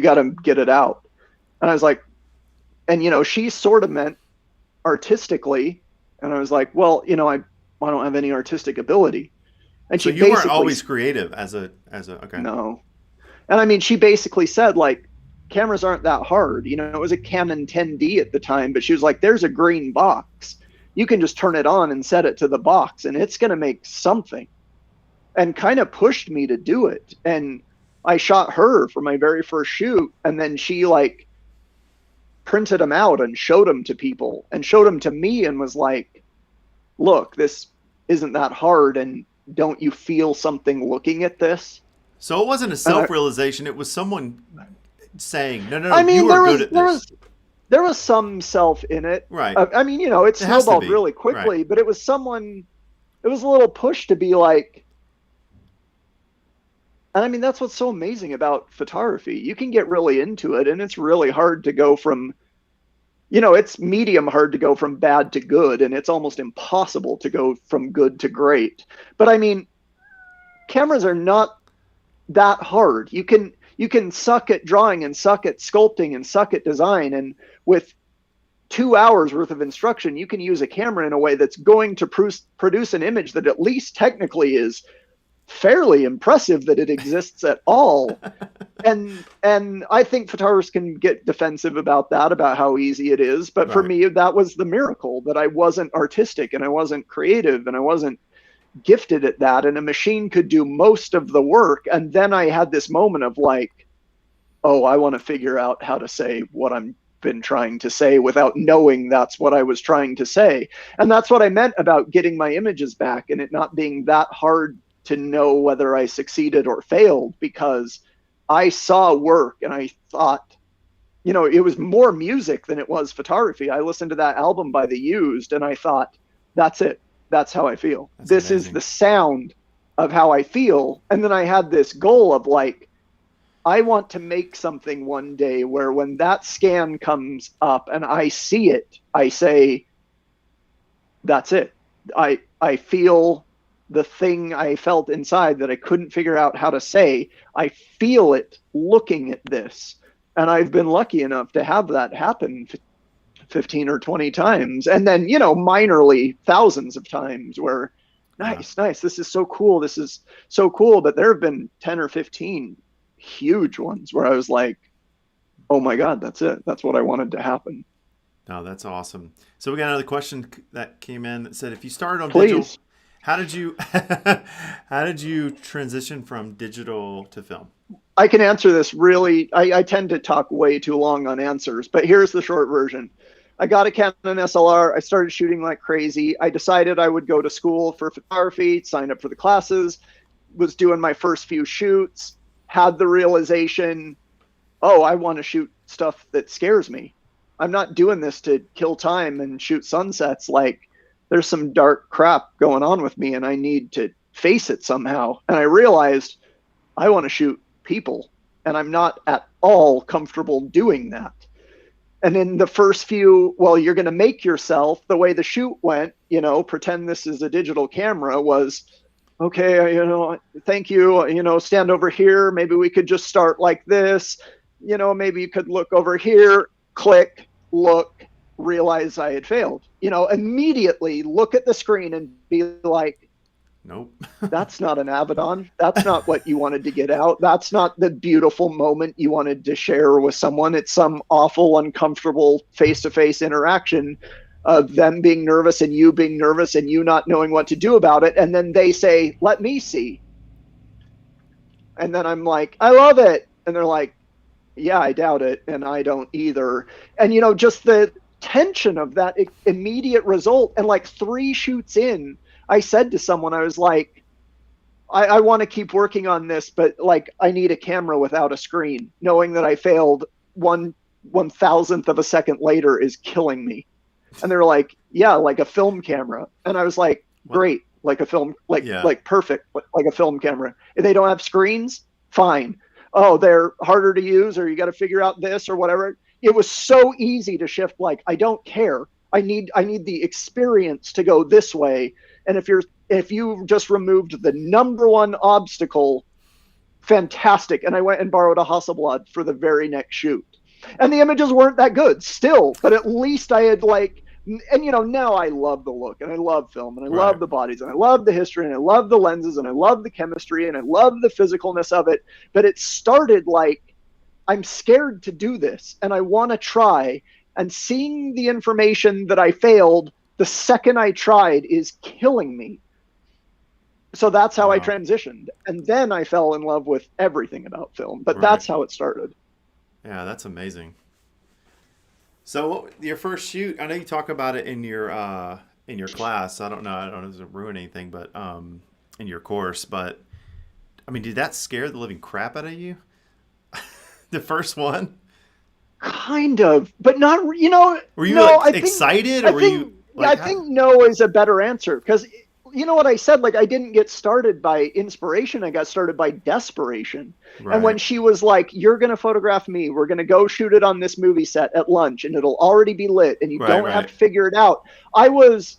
got to get it out. And I was like, and she sort of meant artistically. And I was like, well, I don't have any artistic ability. And So she you weren't basically, always creative as a okay. no. And I mean, she basically said like, cameras aren't that hard. It was a Canon 10D at the time, but she was like, there's a green box. You can just turn it on and set it to the box and it's going to make something. And kind of pushed me to do it. And I shot her for my very first shoot. And then she like printed them out and showed them to people and showed them to me and was like, look, this isn't that hard. And don't you feel something looking at this? So it wasn't a self-realization. It was someone saying, no, no, I mean, you are good at this. There was some self in it. Right. I mean, it snowballed really quickly, right. but it was it was a little push to be like, and I mean, that's what's so amazing about photography. You can get really into it, and it's really hard to go from, it's medium hard to go from bad to good, and it's almost impossible to go from good to great. But I mean, cameras are not that hard. You can suck at drawing and suck at sculpting and suck at design, and with 2 hours worth of instruction, you can use a camera in a way that's going to produce an image that at least technically is fairly impressive that it exists at all. and I think photographers can get defensive about that, about how easy it is. But for me, that was the miracle, that I wasn't artistic and I wasn't creative and I wasn't gifted at that. And a machine could do most of the work. And then I had this moment of like, oh, I want to figure out how to say what I'm been trying to say without knowing that's what I was trying to say. And that's what I meant about getting my images back and it not being that hard to know whether I succeeded or failed, because I saw work and I thought, it was more music than it was photography. I listened to that album by The Used and I thought, that's it. That's how I feel. This is the sound of how I feel. And then I had this goal of like, I want to make something one day where when that scan comes up and I see it, I say, that's it. I feel the thing I felt inside that I couldn't figure out how to say. I feel it looking at this. And I've been lucky enough to have that happen 15 or 20 times. And then, minorly thousands of times where, nice, this is so cool. This is so cool. But there have been 10 or 15 huge ones where I was like, oh my God, that's it. That's what I wanted to happen. No, that's awesome. So we got another question that came in that said, if you started on Please. digital, how did you transition from digital to film? I can answer this really. I tend to talk way too long on answers, but here's the short version. I got a Canon SLR. I started shooting like crazy. I decided I would go to school for photography, signed up for the classes, was doing my first few shoots, had the realization, oh, I want to shoot stuff that scares me. I'm not doing this to kill time and shoot sunsets. Like, there's some dark crap going on with me and I need to face it somehow. And I realized I want to shoot people and I'm not at all comfortable doing that. And in the first few, well, you're going to make yourself, the way the shoot went, pretend this is a digital camera, was, okay, thank you, stand over here. Maybe we could just start like this. Maybe you could look over here, click, look, realize I had failed. Immediately look at the screen and be like, nope. That's not an Abaddon. That's not what you wanted to get out. That's not the beautiful moment you wanted to share with someone. It's some awful, uncomfortable face-to-face interaction of them being nervous and you being nervous and you not knowing what to do about it. And then they say, let me see. And then I'm like, I love it. And they're like, yeah, I doubt it. And I don't either. And, just the tension of that immediate result. And like 3 shoots in, I said to someone, I was like, I want to keep working on this, but like I need a camera without a screen. Knowing that I failed 1/1000th of a second later is killing me. And they're like, yeah, like a film camera. And I was like, great, like a film, like perfect, like a film camera. If they don't have screens, fine. Oh, they're harder to use, or you got to figure out this or whatever. It was so easy to shift. Like, I don't care. I need the experience to go this way. And if you just removed the number one obstacle, fantastic. And I went and borrowed a Hasselblad for the very next shoot. And the images weren't that good still, but at least I had now I love the look, and I love film, and I love the bodies, and I love the history, and I love the lenses, and I love the chemistry, and I love the physicalness of it. But it started like, I'm scared to do this, and I want to try. And seeing the information that I failed the second I tried is killing me. So that's how I transitioned. And then I fell in love with everything about film. But that's how it started. Yeah, that's amazing. So your first shoot, I know you talk about it in your class. I don't know if it ruin anything, but in your course. But I mean, did that scare the living crap out of you? The first one? Kind of, but not. Were you excited, or were you? I think no is a better answer, because you know what I said? Like, I didn't get started by inspiration. I got started by desperation. Right. And when she was like, you're going to photograph me, we're going to go shoot it on this movie set at lunch, and it'll already be lit, and you don't have to figure it out. I was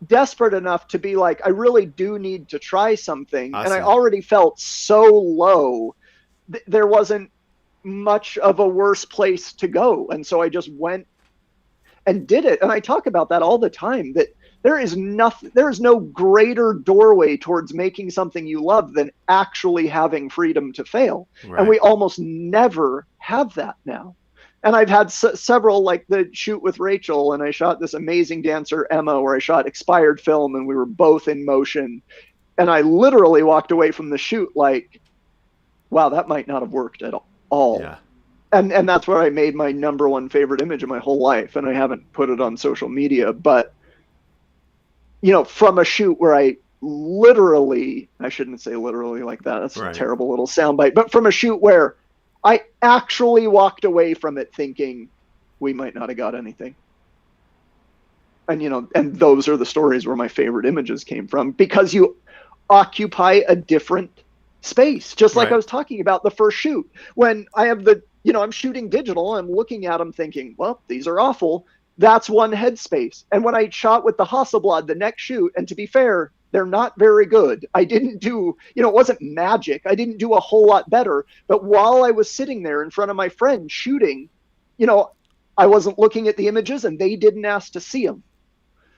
desperate enough to be like, I really do need to try something. Awesome. And I already felt so low. There wasn't much of a worse place to go. And so I just went and did it. And I talk about that all the time, that there is no greater doorway towards making something you love than actually having freedom to fail. Right. And we almost never have that now. And I've had several, like the shoot with Rachel, and I shot this amazing dancer, Emma, where I shot expired film, and we were both in motion. And I literally walked away from the shoot like, wow, that might not have worked at all. Yeah. And that's where I made my number one favorite image of my whole life. And I haven't put it on social media, but from a shoot where I shouldn't say literally like that. That's a terrible little soundbite, but from a shoot where I actually walked away from it thinking we might not have got anything. And, and those are the stories where my favorite images came from, because you occupy a different space. Just like I was talking about the first shoot, when I have I'm shooting digital, I'm looking at them thinking, well, these are awful. That's one headspace. And when I shot with the Hasselblad the next shoot, and to be fair, they're not very good. I didn't do, it wasn't magic. I didn't do a whole lot better. But while I was sitting there in front of my friend shooting, I wasn't looking at the images, and they didn't ask to see them.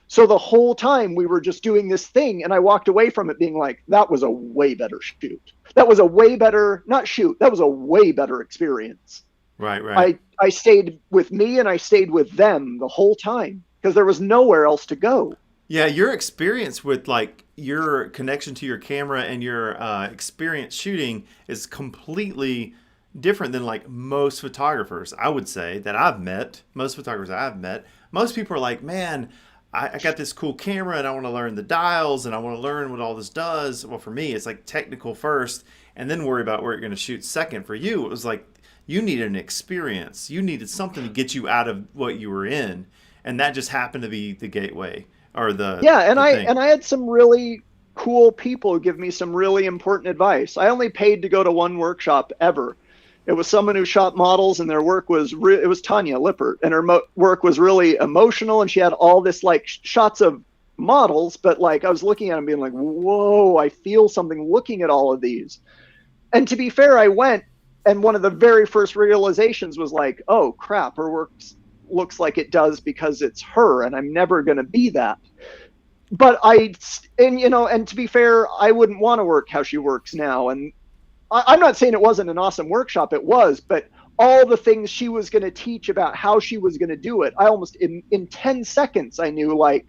So the whole time we were just doing this thing, and I walked away from it being like, that was a way better shoot. That was a way better, not shoot, that was a way better experience. Right. I stayed with me, and I stayed with them the whole time, because there was nowhere else to go. Yeah, your experience with like your connection to your camera and your experience shooting is completely different than like most photographers, I would say, that I've met. Most photographers I've met. Most people are like, man, I got this cool camera, and I want to learn the dials, and I want to learn what all this does. Well, for me, it's like technical first, and then worry about where you're going to shoot second. For you, it was like you needed an experience. You needed something to get you out of what you were in, and that just happened to be the gateway or the I had some really cool people give me some really important advice. I only paid to go to one workshop ever. It was someone who shot models, and their work was it was Tanya Lippert, and her work was really emotional, and she had all this like shots of models, but like I was looking at them being like, whoa, I feel something looking at all of these. And to be fair, I went, and one of the very first realizations was like, oh crap, her work looks like it does because it's her, and I'm never going to be that. But and to be fair, I wouldn't want to work how she works now. And I'm not saying it wasn't an awesome workshop, it was, but all the things she was going to teach about how she was going to do it, I almost in 10 seconds, I knew like,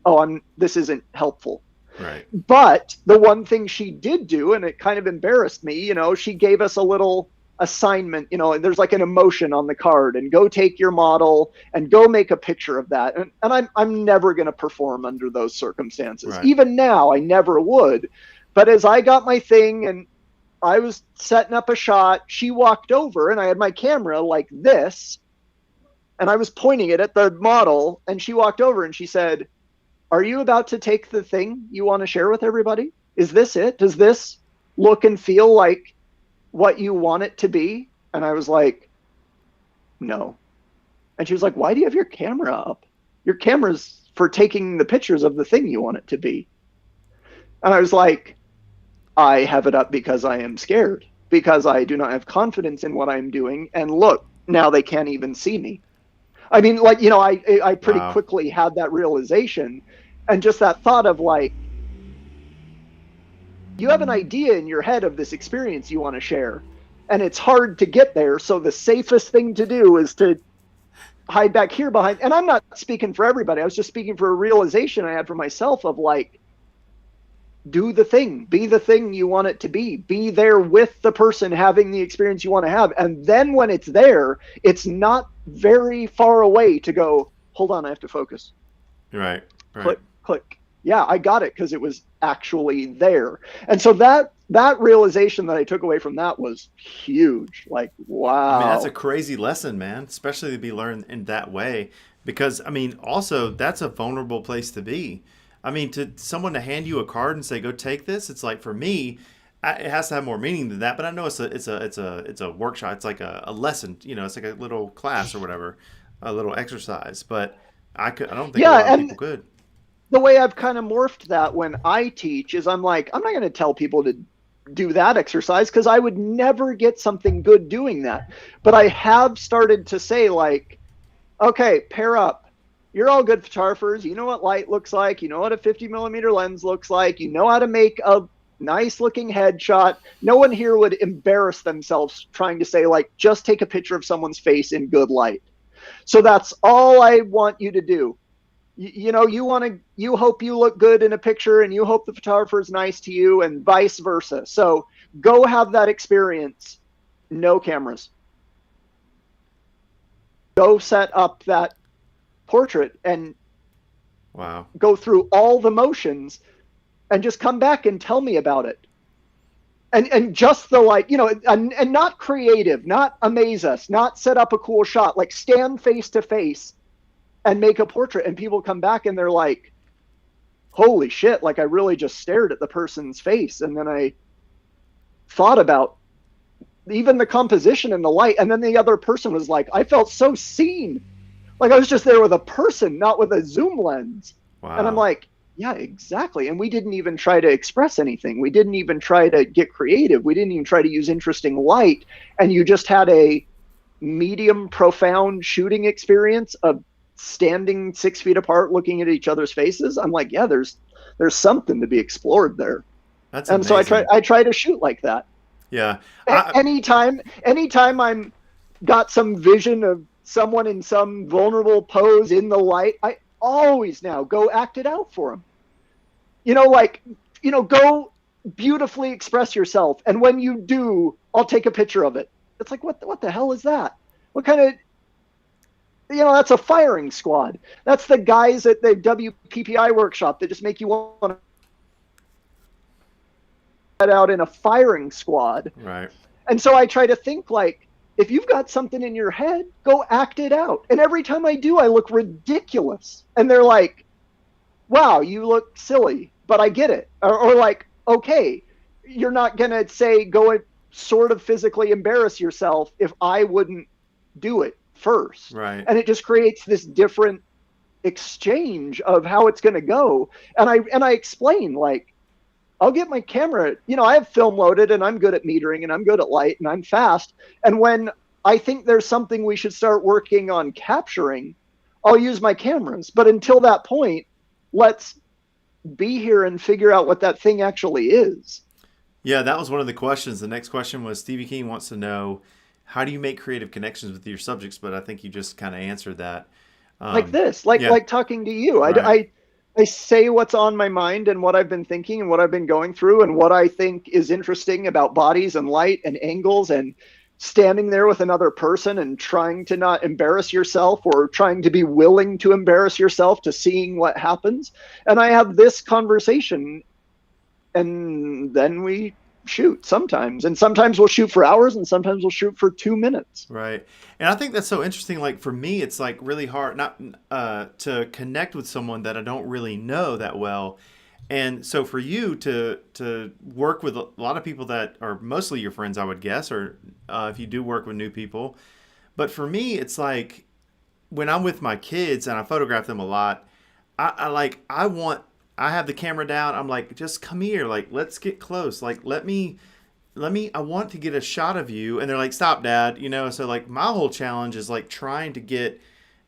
oh, this isn't helpful. Right. But the one thing she did do, and it kind of embarrassed me, she gave us a little assignment, there's like an emotion on the card, and go take your model and go make a picture of that. And I'm never going to perform under those circumstances. Right. Even now, I never would. But as I got my thing and I was setting up a shot, she walked over and I had my camera like this, and I was pointing it at the model, and she walked over and she said, "Are you about to take the thing you want to share with everybody? Is this it? Does this look and feel like what you want it to be?" And I was like, "No." And she was like, "Why do you have your camera up? Your camera's for taking the pictures of the thing you want it to be." And I was like, "I have it up because I am scared, because I do not have confidence in what I'm doing. And look, now they can't even see me." I mean, like, I pretty Wow. quickly had that realization, and just that thought of like, you have an idea in your head of this experience you want to share, and it's hard to get there. So the safest thing to do is to hide back here behind. And I'm not speaking for everybody. I was just speaking for a realization I had for myself of like, do the thing, be the thing you want it to be there with the person having the experience you want to have. And then when it's there, it's not very far away to go, hold on, I have to focus. Right. Right. Click, click. Yeah, I got it because it was actually there. And so that realization that I took away from that was huge. Like, I mean, that's wow. a crazy lesson, man, especially to be learned in that way. Because, I mean, also, that's a vulnerable place to be. I mean, to someone to hand you a card and say, "Go take this," it's like, for me, it has to have more meaning than that. But I know it's a workshop. It's like a lesson. It's like a little class or whatever, a little exercise. But I don't think a Yeah, lot of and people could. the way I've kind of morphed that when I teach is I'm like, I'm not going to tell people to do that exercise because I would never get something good doing that. But I have started to say, like, okay, pair up. You're all good photographers. You know what light looks like. You know what a 50 millimeter lens looks like. You know how to make a nice looking headshot. No one here would embarrass themselves trying to say, like, just take a picture of someone's face in good light. So that's all I want you to do. You hope you look good in a picture, and you hope the photographer is nice to you, and vice versa. So go have that experience. No cameras. Go set up that portrait and Wow. go through all the motions, and just come back and tell me about it. And just the, like, and not creative, not amaze us, not set up a cool shot, like stand face to face and make a portrait, and people come back and they're like, holy shit, like I really just stared at the person's face, and then I thought about even the composition and the light, and then the other person was like, I felt so seen, like I was just there with a person, not with a zoom lens. And I'm Wow. like, yeah, exactly. And we didn't even try to express anything. We didn't even try to get creative. We didn't even try to use interesting light. And you just had a medium profound shooting experience of standing 6 feet apart looking at each other's faces. I'm like, yeah, there's something to be explored there. That's And so amazing. I try to shoot like that. Yeah. Anytime I'm got some vision of someone in some vulnerable pose in the light, I always now go act it out for them. Go beautifully express yourself, and when you do, I'll take a picture of it. It's like, what the hell is that? What kind of, that's a firing squad. That's the guys at the WPPI workshop that just make you want to head out in a firing squad. Right. And so I try to think, like, if you've got something in your head, go act it out. And every time I do, I look ridiculous. And they're like, wow, you look silly, but I get it. Or like, okay, you're not going to say, go and sort of physically embarrass yourself if I wouldn't do it first. Right. And it just creates this different exchange of how it's going to go. And I explain, like, I'll get my camera, I have film loaded, and I'm good at metering, and I'm good at light, and I'm fast. And when I think there's something we should start working on capturing, I'll use my cameras. But until that point, let's be here and figure out what that thing actually is. Yeah, that was one of the questions. The next question was, Stevie King wants to know, how do you make creative connections with your subjects? But I think you just kind of answered that. Like this, like Yeah. like talking to you. Right. I say what's on my mind and what I've been thinking and what I've been going through and what I think is interesting about bodies and light and angles and standing there with another person and trying to not embarrass yourself or trying to be willing to embarrass yourself to seeing what happens. And I have this conversation and then we shoot sometimes. And sometimes we'll shoot for hours and sometimes we'll shoot for 2 minutes. Right. And I think that's so interesting. Like for me, it's like really hard not to connect with someone that I don't really know that well. And so for you to work with a lot of people that are mostly your friends, I would guess, or if you do work with new people. But for me, it's like when I'm with my kids and I photograph them a lot, I have the camera down. I'm like, just come here. Like, let's get close. Like, I want to get a shot of you. And they're like, stop, Dad. So like my whole challenge is like trying to get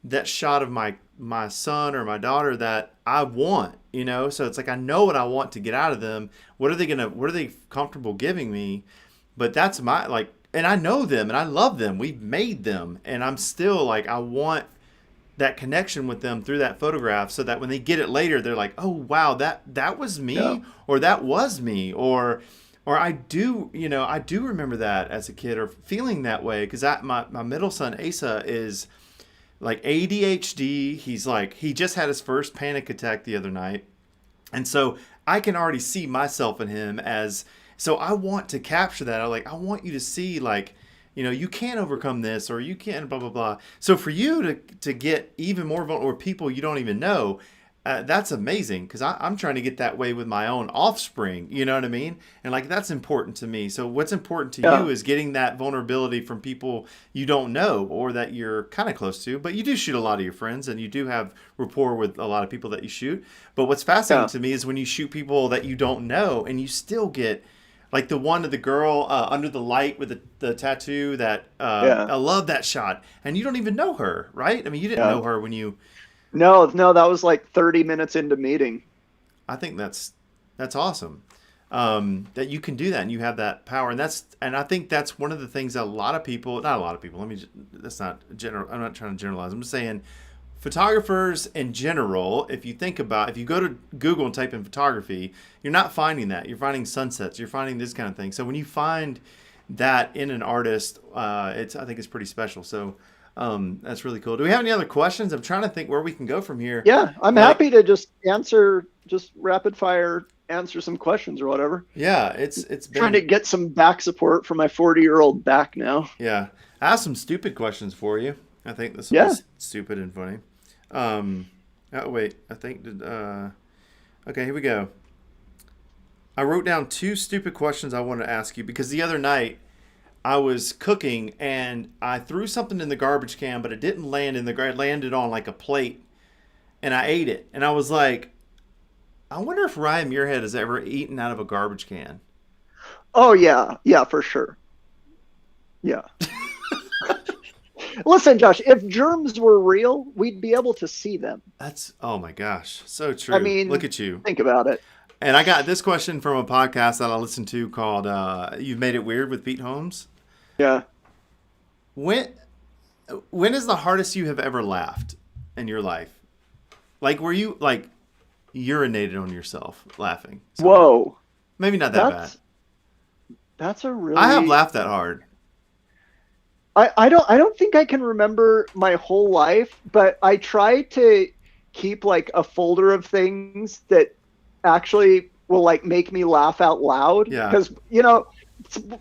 that shot of my son or my daughter that I want, so it's like, I know what I want to get out of them. What are they comfortable giving me? But that's my, like, and I know them and I love them. We've made them. And I'm still like, I want that connection with them through that photograph so that when they get it later, they're like, oh, wow, that was me. Yeah. Or that was me. Or I do remember that as a kid or feeling that way. Cause my middle son, Asa, is like ADHD. He's like, he just had his first panic attack the other night. And so I can already see myself in him so I want to capture that. I want you to see like, you can't overcome this or you can't blah, blah, blah. So for you to get even more vulnerable or people you don't even know, that's amazing because I'm trying to get that way with my own offspring. You know what I mean? And like, that's important to me. So what's important to you is getting that vulnerability from people you don't know or that you're kind of close to, but you do shoot a lot of your friends and you do have rapport with a lot of people that you shoot. But what's fascinating to me is when you shoot people that you don't know and you still get like the one of the girl under the light with the tattoo that I love that shot. And you don't even know her, right? I mean, you didn't know her when you... No, that was like 30 minutes into meeting. I think that's awesome. That you can do that and you have that power. And I think that's one of the things that not a lot of people, that's not general. I'm not trying to generalize. I'm just saying photographers in general, if you go to Google and type in photography, you're not finding that. You're finding sunsets. You're finding this kind of thing. So when you find that in an artist, I think it's pretty special. So that's really cool. Do we have any other questions? I'm trying to think where we can go from here. Yeah, I'm happy to just rapid fire answer some questions or whatever. Yeah, it's been trying to get some back support for my 40-year-old back now. Yeah, I have some stupid questions for you. I think this will be stupid and funny. Okay, here we go. I wrote down 2 stupid questions I wanted to ask you because the other night I was cooking and I threw something in the garbage can, but it didn't land in the ground. It landed on like a plate and I ate it. And I was like, I wonder if Ryan Muirhead has ever eaten out of a garbage can. Oh, yeah. Yeah, for sure. Yeah. Listen, Josh, if germs were real, we'd be able to see them. Oh my gosh. So true. I mean, look at you. Think about it. And I got this question from a podcast that I listened to called You've Made It Weird with Pete Holmes. Yeah. When is the hardest you have ever laughed in your life? Like, were you like urinated on yourself laughing? So, whoa. Maybe not that bad. That's a really... I have laughed that hard. I don't think I can remember my whole life, but I try to keep like a folder of things that actually will like make me laugh out loud. Yeah. Because,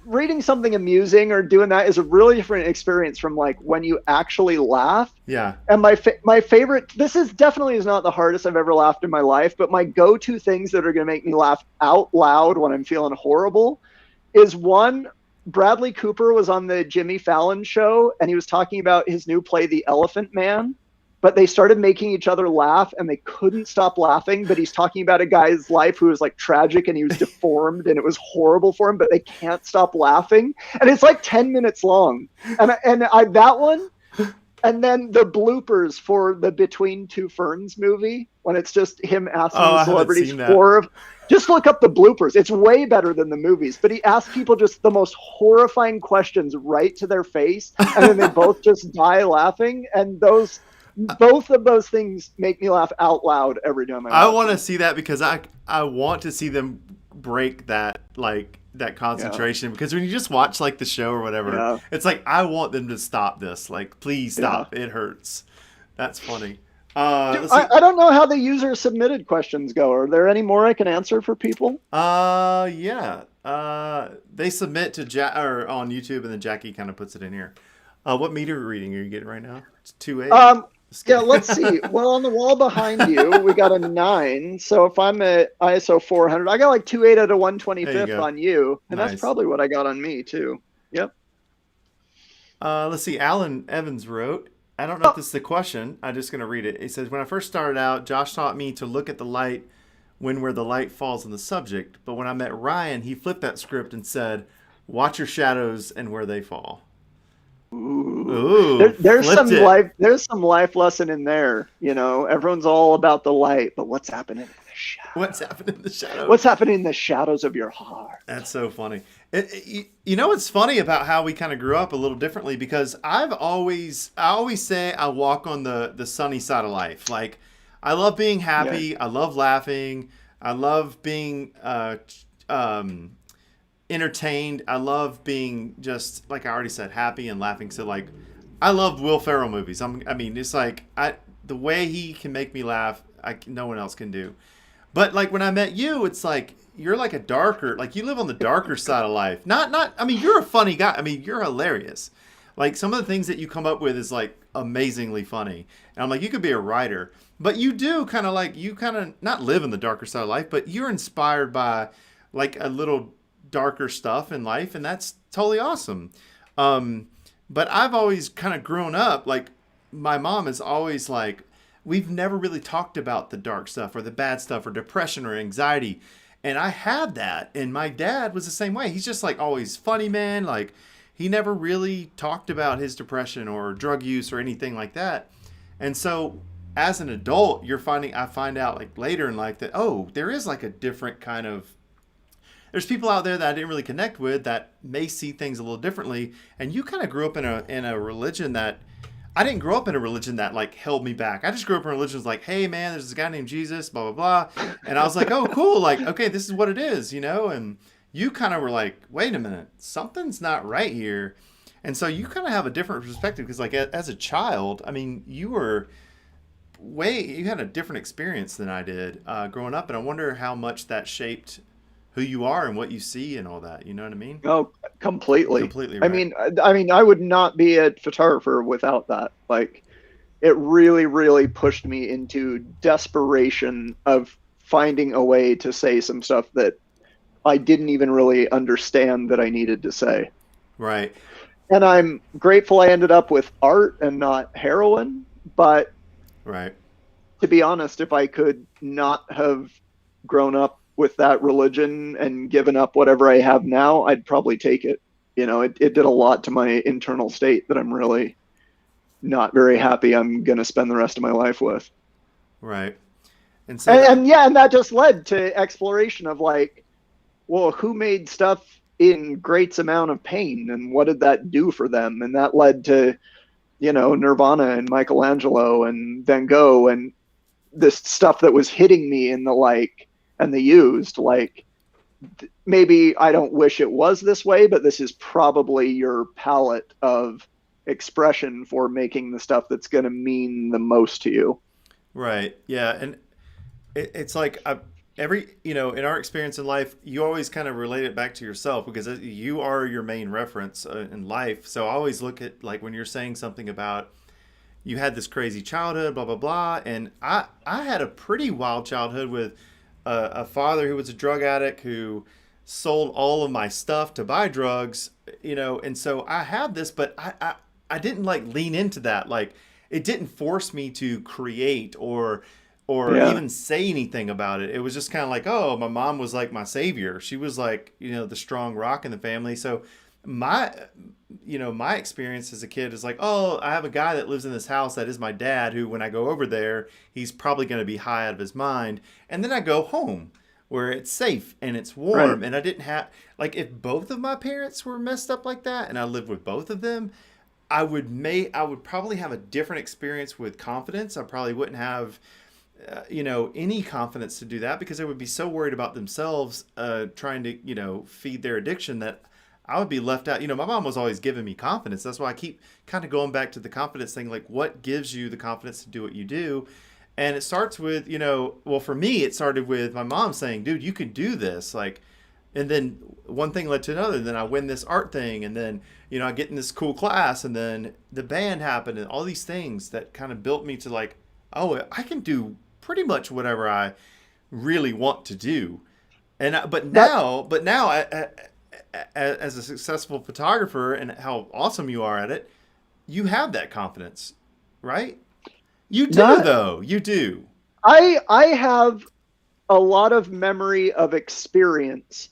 reading something amusing or doing that is a really different experience from like when you actually laugh. Yeah. And my favorite, this is not the hardest I've ever laughed in my life, but my go-to things that are going to make me laugh out loud when I'm feeling horrible is one, Bradley Cooper was on the Jimmy Fallon show and he was talking about his new play, The Elephant Man, but they started making each other laugh and they couldn't stop laughing. But he's talking about a guy's life who was like tragic and he was deformed and it was horrible for him, but they can't stop laughing. And it's like 10 minutes long. And I that one. And then the bloopers for the Between Two Ferns movie, when it's just him asking the celebrities just look up the bloopers. It's way better than the movies. But he asks people just the most horrifying questions right to their face, and then they both just die laughing. And those Both of those things make me laugh out loud every time I I watch want to them. see that because I want to see them break that that Yeah, concentration, because when you just watch like the show or whatever, yeah, it's like I want them to stop this. Like, please yeah. stop. It hurts. That's funny. Let's I, see. I don't know how the user submitted questions go. Are there any more I can answer for people? Yeah. They submit to or on YouTube, and then Jackie kind of puts it in here. What meter reading are you getting right now? It's 2.8. Um, Just yeah, kidding. let's see. Well, on the wall behind you, we got a 9. So if I'm at ISO 400, I got like 2.8 out of There you 125th go. on you, and that's Nice. probably what I got on me too. Yep. Let's see. Alan Evans wrote, I don't know if Oh, this is the question. I'm just going to read it. He says, when I first started out, Josh taught me to look at the light when where the light falls on the subject. But when I met Ryan, he flipped that script and said, watch your shadows and where they fall. ooh. Ooh, flipped it. There's some life lesson in there. You know, everyone's all about the light, but what's happening in the What's shadows? happening in the shadows? What's happening in the shadows of your heart? That's so funny. You know what's funny about how we kind of grew up a little differently, because I always say I walk on the sunny side of life. Like, I love being Yeah. happy. I love laughing. I love being um, entertained. I love being, just like I already said, happy and laughing. So like, I love Will Ferrell movies. I mean, it's like the way he can make me laugh, no one else can do. But like when I met you, it's like you're like a darker, like you live on the darker side of life. Not. I mean, you're a funny guy. I mean, you're hilarious. Like some of the things that you come up with is like amazingly funny. And I'm like, you could be a writer, but you do kind of like you kind of not live in the darker side of life, but you're inspired by like a little darker stuff in life, and that's totally awesome. Um, but I've always kind of grown up like my mom is always like, we've never really talked about the dark stuff or the bad stuff or depression or anxiety. And I had that. And my dad was the same way. He's just like always funny, man. Like he never really talked about his depression or drug use or anything like that. And so as an adult, I find out like later in life that, oh, there is like a different kind of, there's people out there that I didn't really connect with that may see things a little differently. And you kind of grew up in a religion that I didn't grow up in a religion that like held me back. I just grew up in a religion that's like, hey man, there's this guy named Jesus, blah blah blah, and I was like, oh cool, like okay, this is what it is, you know. And you kind of were like, wait a minute, something's not right here, and so you kind of have a different perspective because like as a child, I mean, you had a different experience than I did growing up, and I wonder how much that shaped who you are and what you see and all that. You know what I mean? Oh, completely. Completely I right. mean, I would not be a photographer without that. Like, it really, really pushed me into desperation of finding a way to say some stuff that I didn't even really understand that I needed to say. Right. And I'm grateful I ended up with art and not heroin. But Right. to be honest, if I could not have grown up with that religion and given up whatever I have now, I'd probably take it. You know, it did a lot to my internal state that I'm really not very happy I'm going to spend the rest of my life with. Right. And so And yeah, and that just led to exploration of like, well, who made stuff in great amount of pain and what did that do for them? And that led to, you know, Nirvana and Michelangelo and Van Gogh and this stuff that was hitting me in the like and the used like maybe I don't wish it was this way, but this is probably your palette of expression for making the stuff that's going to mean the most to you. right. Yeah. And it's like every, you know, in our experience in life, you always kind of relate it back to yourself because you are your main reference in life. So I always look at like when you're saying something about you had this crazy childhood, blah, blah, blah. And I had a pretty wild childhood with a father who was a drug addict who sold all of my stuff to buy drugs, you know. And so I had this, but I didn't like lean into that. Like it didn't force me to create or Yeah. even say anything about it. It was just kind of like, oh, my mom was like my savior. She was like, you know, the strong rock in the family. So my, you know, my experience as a kid is like, oh, I have a guy that lives in this house that is my dad, who when I go over there, he's probably going to be high out of his mind. And then I go home where it's safe and it's Right. warm. And I didn't have, like, if both of my parents were messed up like that and I lived with both of them, I would probably have a different experience with confidence. I probably wouldn't have any confidence to do that because they would be so worried about themselves trying to, feed their addiction that I would be left out. My mom was always giving me confidence. That's why I keep kind of going back to the confidence thing. Like, what gives you the confidence to do what you do? And it starts with, well, for me, it started with my mom saying, dude, you can do this. Like, and then one thing led to another. And then I win this art thing. And then, I get in this cool class. And then the band happened and all these things that kind of built me to like, oh, I can do pretty much whatever I really want to do. And but now, as a successful photographer and how awesome you are at it, you have that confidence, right? You do, though. You do. I have a lot of memory of experience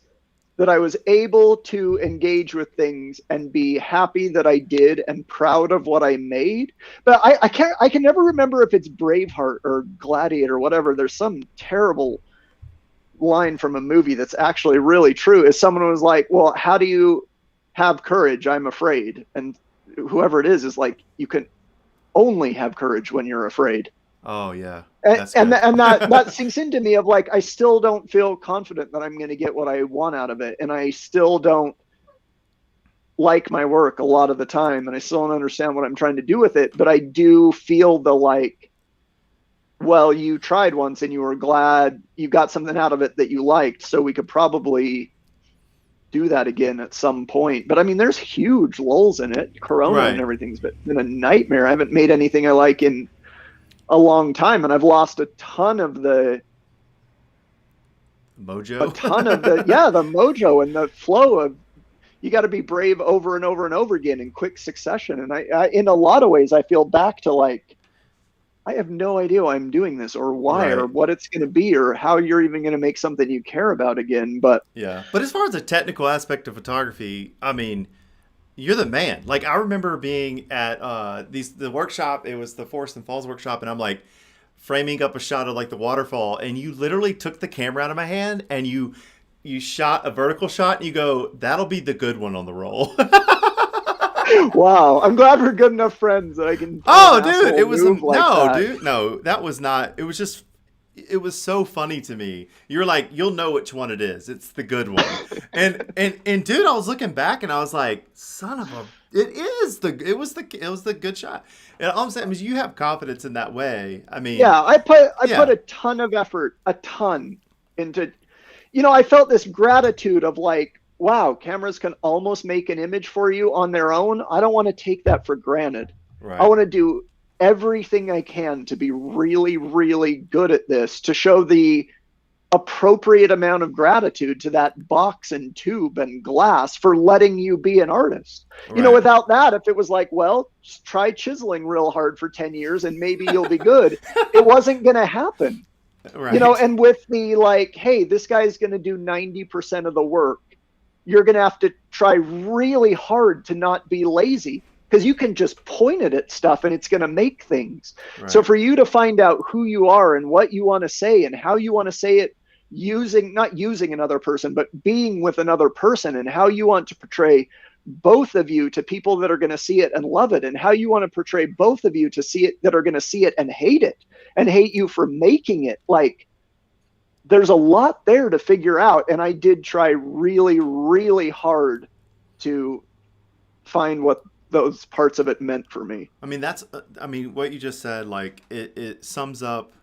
that I was able to engage with things and be happy that I did and proud of what I made. But I can never remember if it's Braveheart or Gladiator or whatever. There's some terrible line from a movie that's actually really true. Is someone was like, well, how do you have courage? I'm afraid. And whoever it is like, you can only have courage when you're afraid. Oh yeah. And that sinks into me of like, I still don't feel confident that I'm going to get what I want out of it. And I still don't like my work a lot of the time. And I still don't understand what I'm trying to do with it. But I do feel the like, well, you tried once and you were glad you got something out of it that you liked. So we could probably do that again at some point. But I mean, there's huge lulls in it. Corona and everything's been a nightmare. I haven't made anything I like in a long time, and I've lost a ton of the mojo, the mojo and the flow of, you got to be brave over and over and over again in quick succession. And I in a lot of ways, I feel back to like, I have no idea why I'm doing this or why or what it's going to be or how you're even going to make something you care about again. But yeah, but as far as the technical aspect of photography, I mean, you're the man. Like, I remember being at the workshop. It was the Forest and Falls workshop, and I'm like framing up a shot of like the waterfall, and you literally took the camera out of my hand and you shot a vertical shot, and you go, "That'll be the good one on the roll." Wow, I'm glad we're good enough friends that I can. Oh, dude, it was no, that was not. It was just. It was so funny to me. You're like, you'll know which one it is. It's the good one. and dude, I was looking back and I was like, son of a, it was the good shot. And all I'm saying is you have confidence in that way. I mean, yeah, I put a ton of effort, into, I felt this gratitude of like, wow, cameras can almost make an image for you on their own. I don't want to take that for granted. Right. I want to do everything I can to be really, really good at this, to show the appropriate amount of gratitude to that box and tube and glass for letting you be an artist. Right. Without that, if it was like, well, just try chiseling real hard for 10 years and maybe you'll be good, it wasn't going to happen. Right. And with the like, hey, this guy's going to do 90% of the work, you're going to have to try really hard to not be lazy. Because you can just point it at stuff and it's going to make things. Right. So for you to find out who you are and what you want to say and how you want to say it, not using another person, but being with another person, and how you want to portray both of you to people that are going to see it and love it, and how you want to portray both of you to see it that are going to see it and hate you for making it. Like, there's a lot there to figure out. And I did try really, really hard to find what those parts of it meant for me. I mean, what you just said, like it sums up,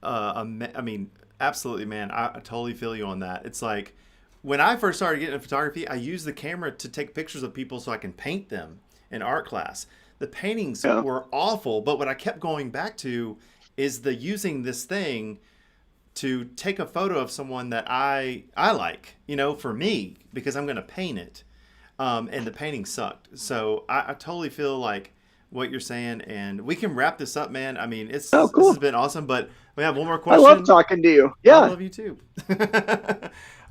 absolutely, man. I totally feel you on that. It's like, when I first started getting into photography, I used the camera to take pictures of people so I can paint them in art class. The paintings were awful, but what I kept going back to is the using this thing to take a photo of someone that I like, for me, because I'm going to paint it. And the painting sucked. So I totally feel like what you're saying, and we can wrap this up, man. I mean, this has been awesome, but we have one more question. I love talking to you. Yeah. I love you too.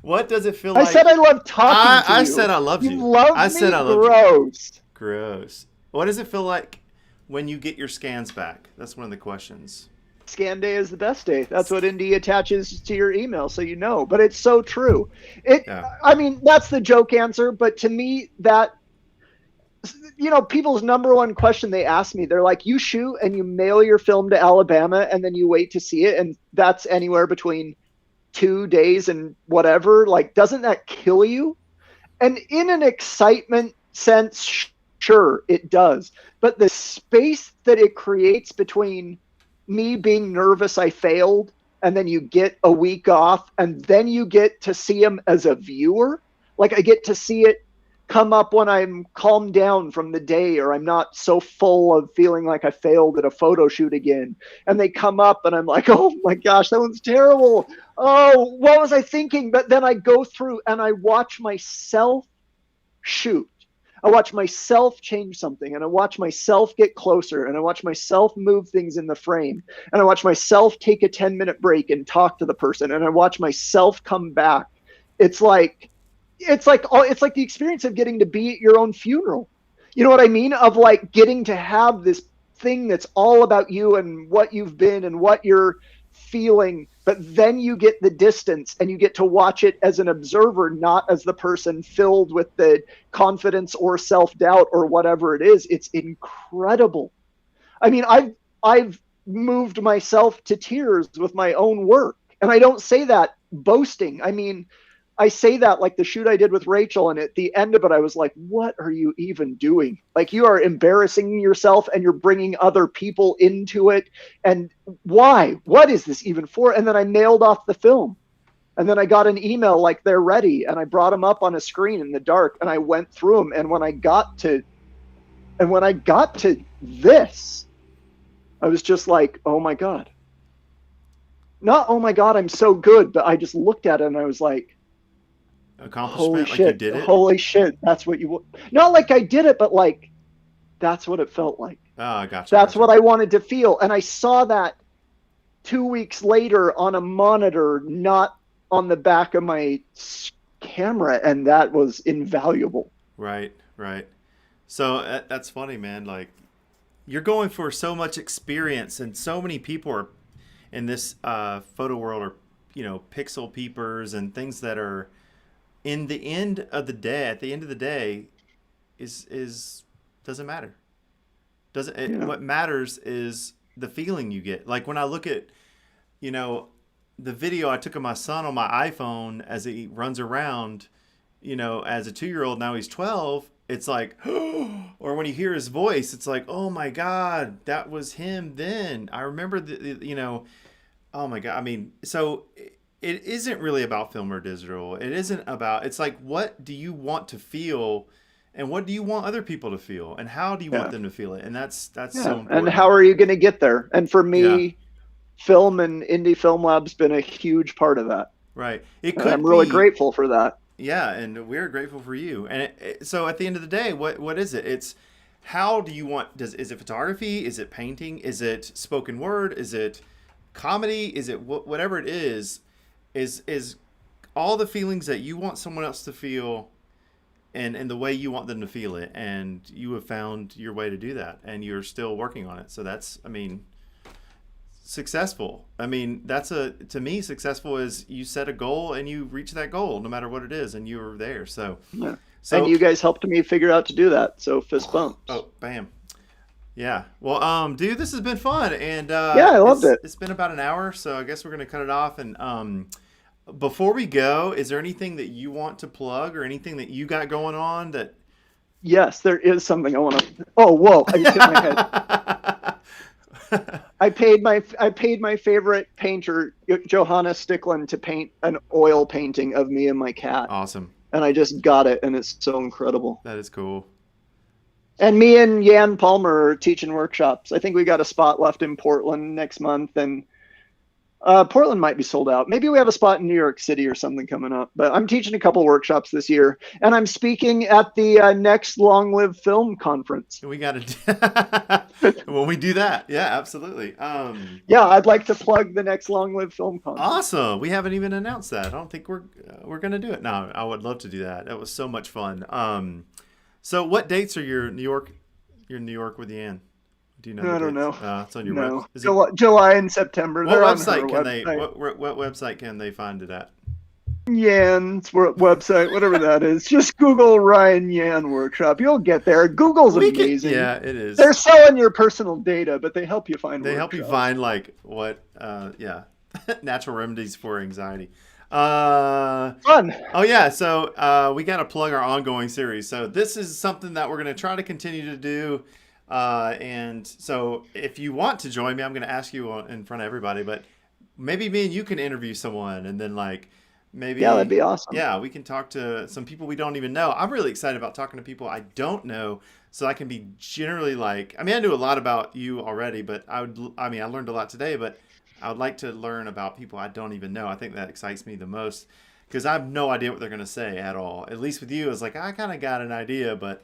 What does it feel like? I said I love talking to you. I said I love you. You love I said me? I love Gross. you. Gross. What does it feel like when you get your scans back? That's one of the questions. Scan day is the best day. That's what Indy attaches to your email, so you know. But it's so true. I mean, that's the joke answer. But to me, that people's number one question they ask me, they're like, you shoot and you mail your film to Alabama and then you wait to see it. And that's anywhere between 2 days and whatever. Like, doesn't that kill you? And in an excitement sense, sure, it does. But the space that it creates between me being nervous I failed, and then you get a week off, and then you get to see them as a viewer. Like, I get to see it come up when I'm calmed down from the day, or I'm not so full of feeling like I failed at a photo shoot again. And they come up and I'm like, oh my gosh, that one's terrible. Oh, what was I thinking? But then I go through and I watch myself shoot. I watch myself change something, and I watch myself get closer, and I watch myself move things in the frame, and I watch myself take a 10-minute break and talk to the person, and I watch myself come back. It's like the experience of getting to be at your own funeral. You know what I mean? Of like getting to have this thing that's all about you and what you've been and what you're feeling, but then you get the distance and you get to watch it as an observer, not as the person filled with the confidence or self-doubt or whatever it is. It's incredible. I mean, I've moved myself to tears with my own work, and I don't say that boasting. I mean, I say that like the shoot I did with Rachel, and at the end of it, I was like, what are you even doing? Like, you are embarrassing yourself and you're bringing other people into it. And why? What is this even for? And then I mailed off the film. And then I got an email like they're ready. And I brought them up on a screen in the dark and I went through them. And when I got to this, I was just like, oh my God. Not, oh my God, I'm so good. But I just looked at it and I was like, accomplishment, like you did it. Holy shit, that's what you. Not like I did it, but like that's what it felt like. Oh, gotcha. That's what I wanted to feel, and I saw that 2 weeks later on a monitor, not on the back of my camera, and that was invaluable. Right. So that's funny, man. Like, you're going for so much experience, and so many people are in this photo world are, pixel peepers and things that are. At the end of the day, is doesn't matter. What matters is the feeling you get. Like when I look at, the video I took of my son on my iPhone as he runs around, as a 2-year-old, now he's 12. It's like, or when you hear his voice, it's like, oh my God, that was him then. I remember oh my God. I mean, so. It isn't really about film or digital. It's like, what do you want to feel, and what do you want other people to feel, and how do you want them to feel it? And that's so important. And how are you going to get there? And for me, film and Indie Film Lab's been a huge part of that. Right. I'm really grateful for that. Yeah, and we're grateful for you. And so at the end of the day, what is it? It's how do you want? Is it photography? Is it painting? Is it spoken word? Is it comedy? Is it whatever it is all the feelings that you want someone else to feel, and the way you want them to feel it, and you have found your way to do that, and you're still working on it. So that's, successful. To me, successful is you set a goal and you reach that goal, no matter what it is, and you were there. So and you guys helped me figure out to do that. So fist bumps. Oh, bam. Yeah. Well, dude, this has been fun, and I loved it. It's been about an hour, so I guess we're gonna cut it off. And before we go, is there anything that you want to plug, or anything that you got going on that? Yes, there is something I want to. Oh, whoa! I just hit my head. I paid my favorite painter, Johanna Stickland, to paint an oil painting of me and my cat. Awesome. And I just got it, and it's so incredible. That is cool. And me and Jan Palmer are teaching workshops. I think we got a spot left in Portland next month, and Portland might be sold out. Maybe we have a spot in New York City or something coming up. But I'm teaching a couple workshops this year, and I'm speaking at the next Long Live Film Conference. We got to when we do that, yeah, absolutely. I'd like to plug the next Long Live Film Conference. Awesome. We haven't even announced that. I don't think we're gonna do it. No, I would love to do that. That was so much fun. So what dates are you're in New York with Yan? Do you know? I don't know. It's on your July and September. What website can they? What website can they find it at? Yan's website, whatever that is. Just Google Ryan Yan Workshop. You'll get there. Google's amazing. Yeah, it is. They're selling your personal data, but they help you find They help you find like what, natural remedies for anxiety. Fun. Oh yeah, so we got to plug our ongoing series. So this is something that we're going to try to continue to do. And so if you want to join me, I'm going to ask you in front of everybody, but maybe me and you can interview someone, and then like maybe Yeah, that'd be awesome. Yeah, we can talk to some people we don't even know. I'm really excited about talking to people I don't know, so I can be generally like, I mean, I knew a lot about you already, but I learned a lot today, but I would like to learn about people I don't even know. I think that excites me the most because I have no idea what they're going to say at all. At least with you, it's like I kind of got an idea, but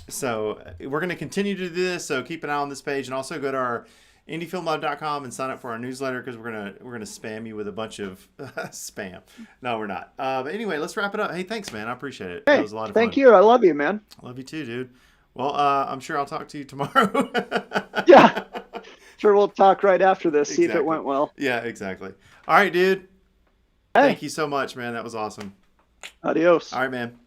so we're going to continue to do this. So keep an eye on this page, and also go to our indiefilmlab.com and sign up for our newsletter because we're gonna spam you with a bunch of spam. No, we're not. But anyway, let's wrap it up. Hey, thanks, man. I appreciate it. Hey, that was a lot of fun. thank you. I love you, man. I love you too, dude. Well, I'm sure I'll talk to you tomorrow. Yeah. Sure, we'll talk right after this, see if it Exactly. went well. Yeah, exactly. All right, dude. Hey. Thank you so much, man. That was awesome. Adios. All right, man.